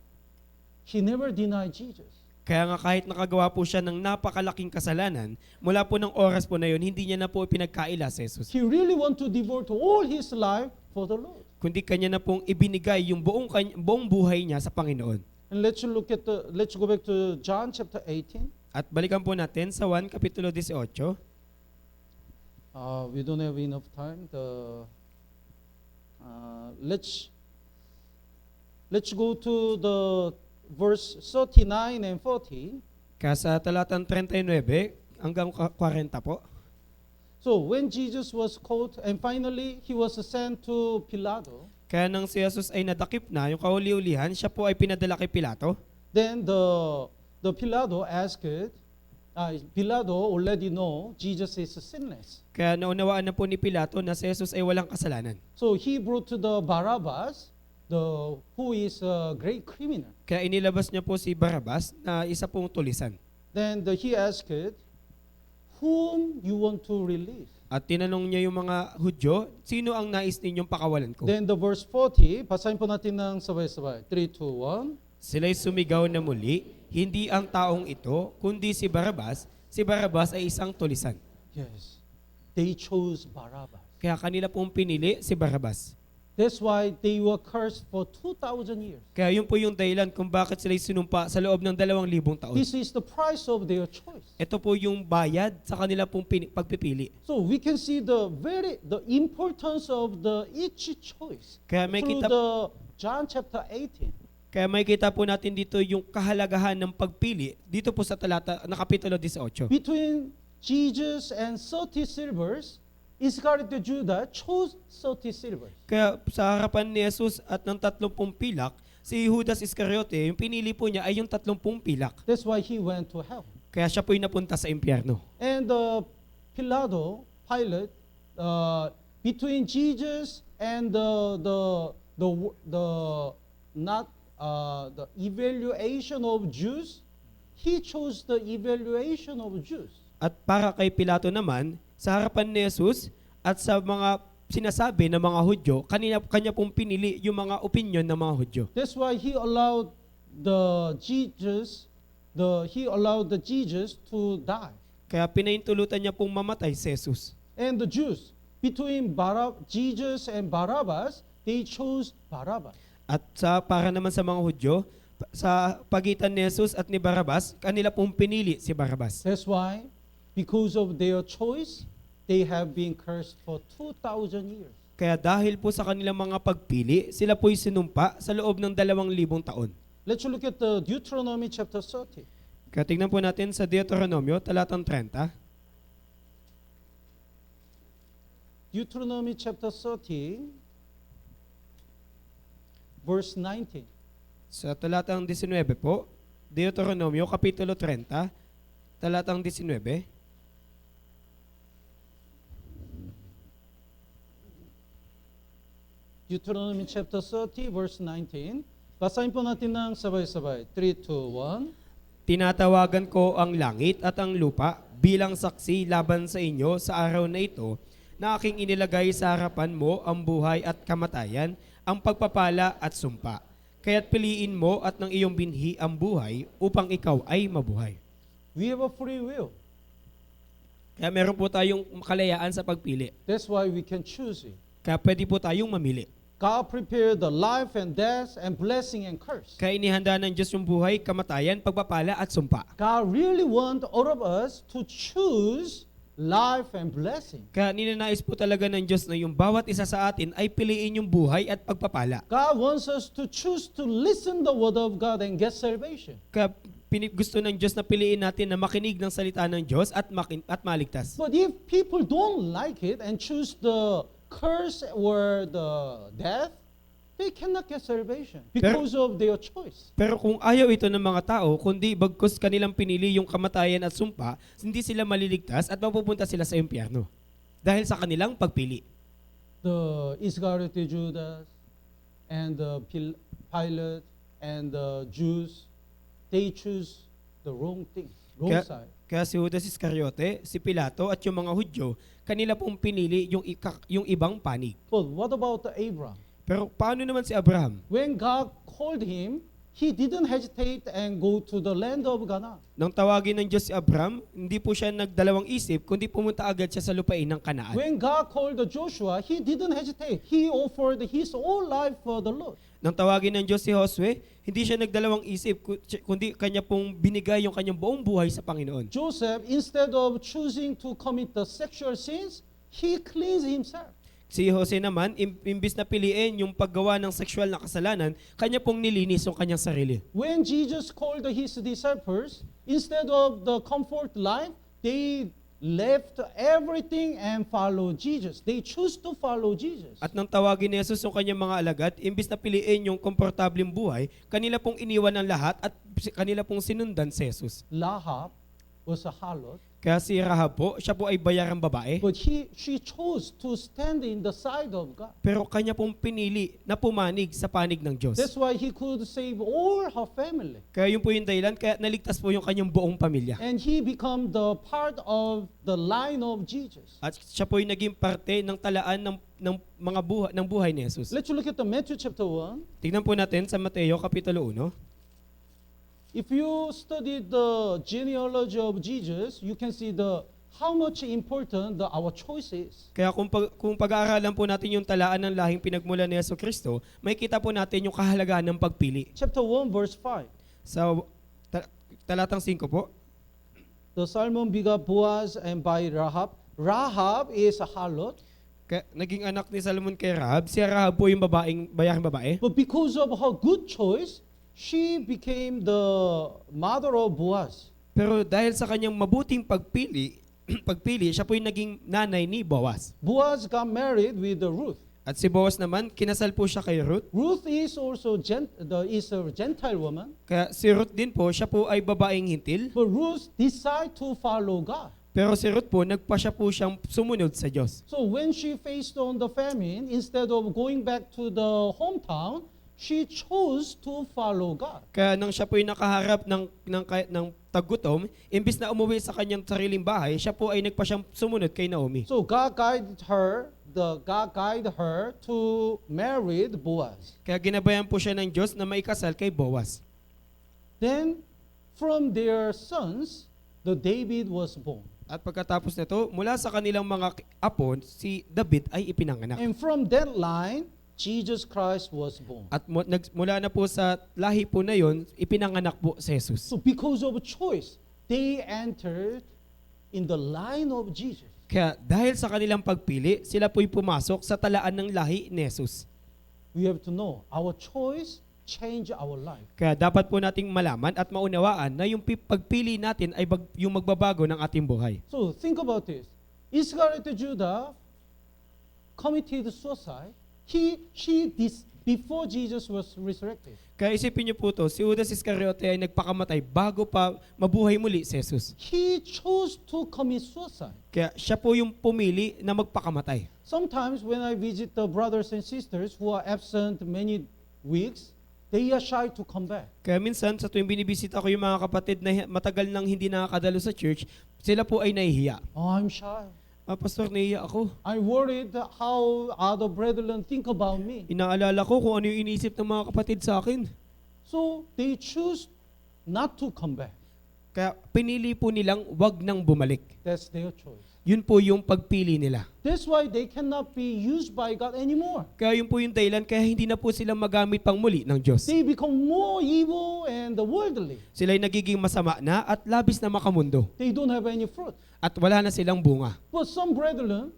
he never denied Jesus. Kaya nga kahit nakagawa po siya ng napakalaking kasalanan, mula po ng oras po na yun, hindi niya na po ipinagkaila si Jesus. He really want to devote all his life for the Lord. Kundi kanya na pong ibinigay yung buong buhay niya sa Panginoon. And let's go back to John chapter 18. At balikan po natin sa 1 Kapitulo 18. We don't have enough time. Let's go to the verse 39 and 40. Kaya sa talatang 39 hanggang 40 po. So when Jesus was caught and finally he was sent to Pilato, Kaya nang si Jesus ay nadakip na, yung kahuli-ulihan, siya po ay pinadala kay Pilato. then the Pilato asked, Pilato already know Jesus is sinless. Kaya naunawaan na po ni Pilato na si Jesus ay walang kasalanan. So he brought to the Barabbas who is a great criminal. Kaya inilabas niya po si Barabas na isa pong tulisan. Then he asked, whom you want to release? At tinanong niya yung mga Hudyo, sino ang nais ninyong pakawalan ko? Then the verse 40, basahin po natin ng sabay-sabay. 3, 2, 1. Sila'y sumigaw na muli, hindi ang taong ito, kundi si Barabas ay isang tulisan. Yes, they chose Barabbas. Kaya kanila pong pinili si Barabas. That's why they were cursed for 2,000 years. Kaya yun po yung dahilan kung bakit sila'y sinumpa sa loob ng 2,000 taon. This is the price of their choice. Ito po yung bayad sa kanila pong pagpipili. So we can see the importance of each choice Kaya may through kita, the John chapter 18. kaya may kita po natin dito yung kahalagahan ng pagpili dito po sa talata na kapitulo 18. Between Jesus and 30 silvers, Iscariot the Judah chose 30 silvers. Kaya sa harapan ni Jesus at ng 30 pilak, si Judas Iscariote, yung pinili po niya ay yung 30 pilak. That's why he went to hell. Kaya siya po'y napunta sa impyerno. And Pilate, between Jesus and the evaluation of Jews, he chose the evaluation of Jews. At para kay Pilato naman, sa harapan ni Jesus at sa mga sinasabi ng mga Hudyo, kanya pong pinili yung mga opinion ng mga Hudyo. That's why he allowed the Jesus to die. Kaya pinaintulutan niya pong mamatay si Jesus. And the Jews, between Jesus and Barabbas, they chose Barabbas. At para naman sa mga Hudyo, sa pagitan ni Jesus at ni Barabas, kanila pong pinili si Barabas. That's why, because of their choice, they have been cursed for 2,000 years. Kaya dahil po sa kanilang mga pagpili, sila po'y sinumpa sa loob ng 2,000 taon. Let's look at the Deuteronomy chapter 30. Kaya tingnan po natin sa Deuteronomio, talatang 30. Deuteronomy chapter 30, verse 19. Sa talatang 19 po, Deuteronomio, kapitulo 30, talatang 19. Deuteronomy chapter 30, verse 19. Basahin po natin ng sabay-sabay. 3, 2, 1. Tinatawagan ko ang langit at ang lupa bilang saksi laban sa inyo sa araw na ito na aking inilagay sa harapan mo ang buhay at kamatayan, ang pagpapala at sumpa. Kaya't piliin mo at ng iyong binhi ang buhay upang ikaw ay mabuhay. We have a free will. Kaya meron po tayong kalayaan sa pagpili. That's why we can choose it. Kaya pwede po tayong mamili. God prepared the life and death and blessing and curse. Kaya inihanda ng Diyos yung buhay, kamatayan, pagpapala at sumpa. God really wants all of us to choose life and blessing. Kaya ninanais po talaga ng Diyos na yung bawat isa sa atin ay piliin yung buhay at pagpapala. God wants us to choose to listen the word of God and get salvation. Kaya gusto ng Diyos na piliin natin na makinig ng salita ng Diyos at maligtas. But if people don't like it and choose the curse or the death, they cannot get salvation because of their choice. Pero kung ayaw ito ng mga tao, kundi bagkus kanilang pinili yung kamatayan at sumpa, hindi sila maliligtas at mapupunta sila sa impyerno dahil sa kanilang pagpili. The Iscariot Judas and the Pilate and the Jews, they choose the wrong thing, wrong side. Kaya si Judas Iscariote, si Pilato at yung mga Hudyo, kanila pong pinili yung ibang panig. But what about Abraham? Pero paano naman si Abraham? When God called him, he didn't hesitate and go to the land of Canaan. Nang tawagin ng Diyos si Abraham, hindi po siya nagdalawang isip, kundi pumunta agad siya sa lupain ng Kanaan. When God called Joshua, he didn't hesitate. He offered his whole life for the Lord. Nang tawagin ng Diyos si Josue, hindi siya nagdalawang isip, kundi kanya pong binigay yung kanyang buong buhay sa Panginoon. Joseph, instead of choosing to commit the sexual sins, he cleansed himself. Si Jose naman, imbis na piliin yung paggawa ng sexual na kasalanan, kanya pong nilinis yung kanyang sarili. When Jesus called his disciples, instead of the comfort life, they left everything and followed Jesus. They choose to follow Jesus. At nang tawagin ni Jesus yung kanyang mga alagad, imbis na piliin yung komportableng buhay, kanila pong iniwan ang lahat at kanila pong sinundan si Jesus. Lahab was a harlot. Kaya si Rahab po, siya po ay bayarang babae. But she chose to stand in the side of God. Pero kanya pong pinili na pumanig sa panig ng Diyos. That's why he could save all her family. Kaya yun po yung dahilan, kaya naligtas po yung kanyang buong pamilya. And he became the part of the line of Jesus. At siya po yung naging parte ng talaan ng buhay ni Jesus. Let's look at the Matthew chapter 1. Tingnan po natin sa Mateo Kapitulo 1. If you study the genealogy of Jesus, you can see how much important our choice is. Kaya kung pag-aaralan po natin yung talaan ng lahing pinagmula ni Jesucristo, makikita po natin yung kahalagahan ng pagpili. Chapter 1 verse 5. Sa talatang 5 po, The Salmon begot Boaz and by Rahab. Rahab is a harlot. naging anak ni Salmon kay Rahab. Si Rahab po yung bayarang babae. But because of her good choice, she became the mother of Boaz. Pero dahil sa kanyang mabuting pagpili, siya po yung naging nanay ni Boaz. Boaz got married with Ruth. At si Boaz naman, kinasal po siya kay Ruth. Ruth is also is a Gentile woman. Kaya si Ruth din po, siya po ay babaeng hintil. But Ruth decided to follow God. Pero si Ruth po, siya po siyang sumunod sa Diyos. So when she faced on the famine, instead of going back to the hometown, she chose to follow God. Kaya nang siya po yung nakaharap ng tagutom, imbis na umuwi sa kanyang sariling bahay, siya po ay nagpa siyang sumunod kay Naomi. So God guided her to marry Boaz. Kaya ginabayan po siya ng Diyos na maikasal kay Boaz. Then from their sons, the David was born. At pagkatapos nito, mula sa kanilang mga apo, si David ay ipinanganak. And from that line, Jesus Christ was born. At mula na po sa lahi po na yon, ipinanganak po si Jesus. So because of choice, they entered in the line of Jesus. Kaya dahil sa kanilang pagpili, sila po'y pumasok sa talaan ng lahi ni Jesus. We have to know our choice change our life. Kaya dapat po nating malaman at maunawaan na yung pagpili natin ay yung magbabago ng ating buhay. So think about this. Iscariot Judah committed suicide. Before Jesus was resurrected. Kaya isipin niyo po to, si Judas Iscariote ay nagpakamatay bago pa mabuhay muli si Jesus. He chose to commit suicide. Kaya siya po yung pumili na magpakamatay. Sometimes when I visit the brothers and sisters who are absent many weeks, they are shy to come back. Kaya minsan sa tuwing binibisita ko yung mga kapatid na matagal nang hindi nakakadalo sa church, sila po ay nahihiya. Oh, I'm shy. Pastor, nahihiya ako. I'm worried how other brethren think about me. Inaalala ko kung ano yung iniisip ng mga kapatid sa akin. So they choose not to come back. Kaya pinili po nilang wag nang bumalik. That's their choice. Yun po yung pagpili nila. That's why they cannot be used by God anymore. Kaya yun po yung dahilan kaya hindi na po sila magamit pang muli ng Diyos. They become more evil and worldly. Sila'y nagiging masama na at labis na makamundo. They don't have any fruit. At wala na silang bunga. But some brethren,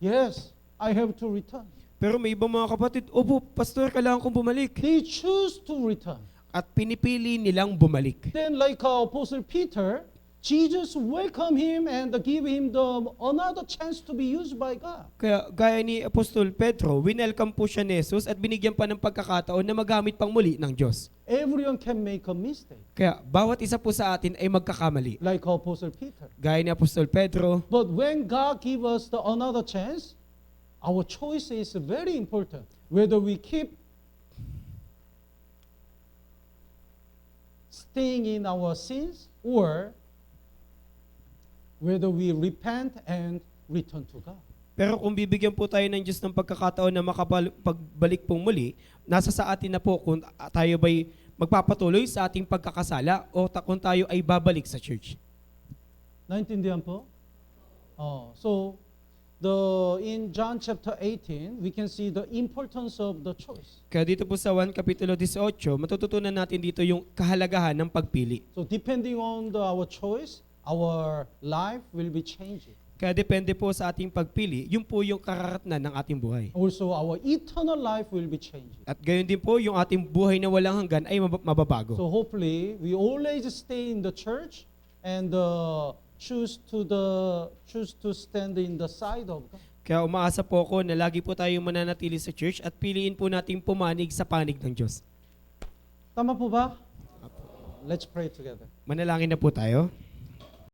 yes, I have to return. Pero may ibang mga kapatid, opo, pastor, kailangan kong bumalik. They choose to return. At pinipili nilang bumalik. Then like Apostle Peter, Jesus welcomed him and give him another chance to be used by God. Kaya gaya ni Apostol Pedro, winelcome po siya ni Jesus at binigyan pa ng pagkakataon na magamit pang muli ng Diyos. Everyone can make a mistake. Kaya bawat isa po sa atin ay magkakamali. Like Apostle Peter. Gaya ni Apostol Pedro, But when God gives us another chance, our choice is very important. Whether we keep staying in our sins or whether we repent and return to God. pero kung bibigyan po tayo ng Diyos ng pagkakataon na makapagbalik pong muli, nasa sa atin na po kung tayo ba'y magpapatuloy sa ating pagkakasala o kung tayo ay babalik sa church. Naintindihan po? So in John chapter 18, we can see the importance of the choice. Kaya dito po sa 1 Kapitulo 18, matututunan natin dito yung kahalagahan ng pagpili. So depending on our choice, our life will be changing. Kaya depende po sa ating pagpili, yun po yung kararatnan ng ating buhay. Also, our eternal life will be changing. At gayon din po, yung ating buhay na walang hanggan ay mababago. So hopefully, we always stay in the church and choose to stand in the side of God. Kaya umaasa po ako na lagi po tayong mananatili sa church at piliin po nating pumanig sa panig ng Diyos. Tama po ba? Let's pray together. Manalangin na po tayo.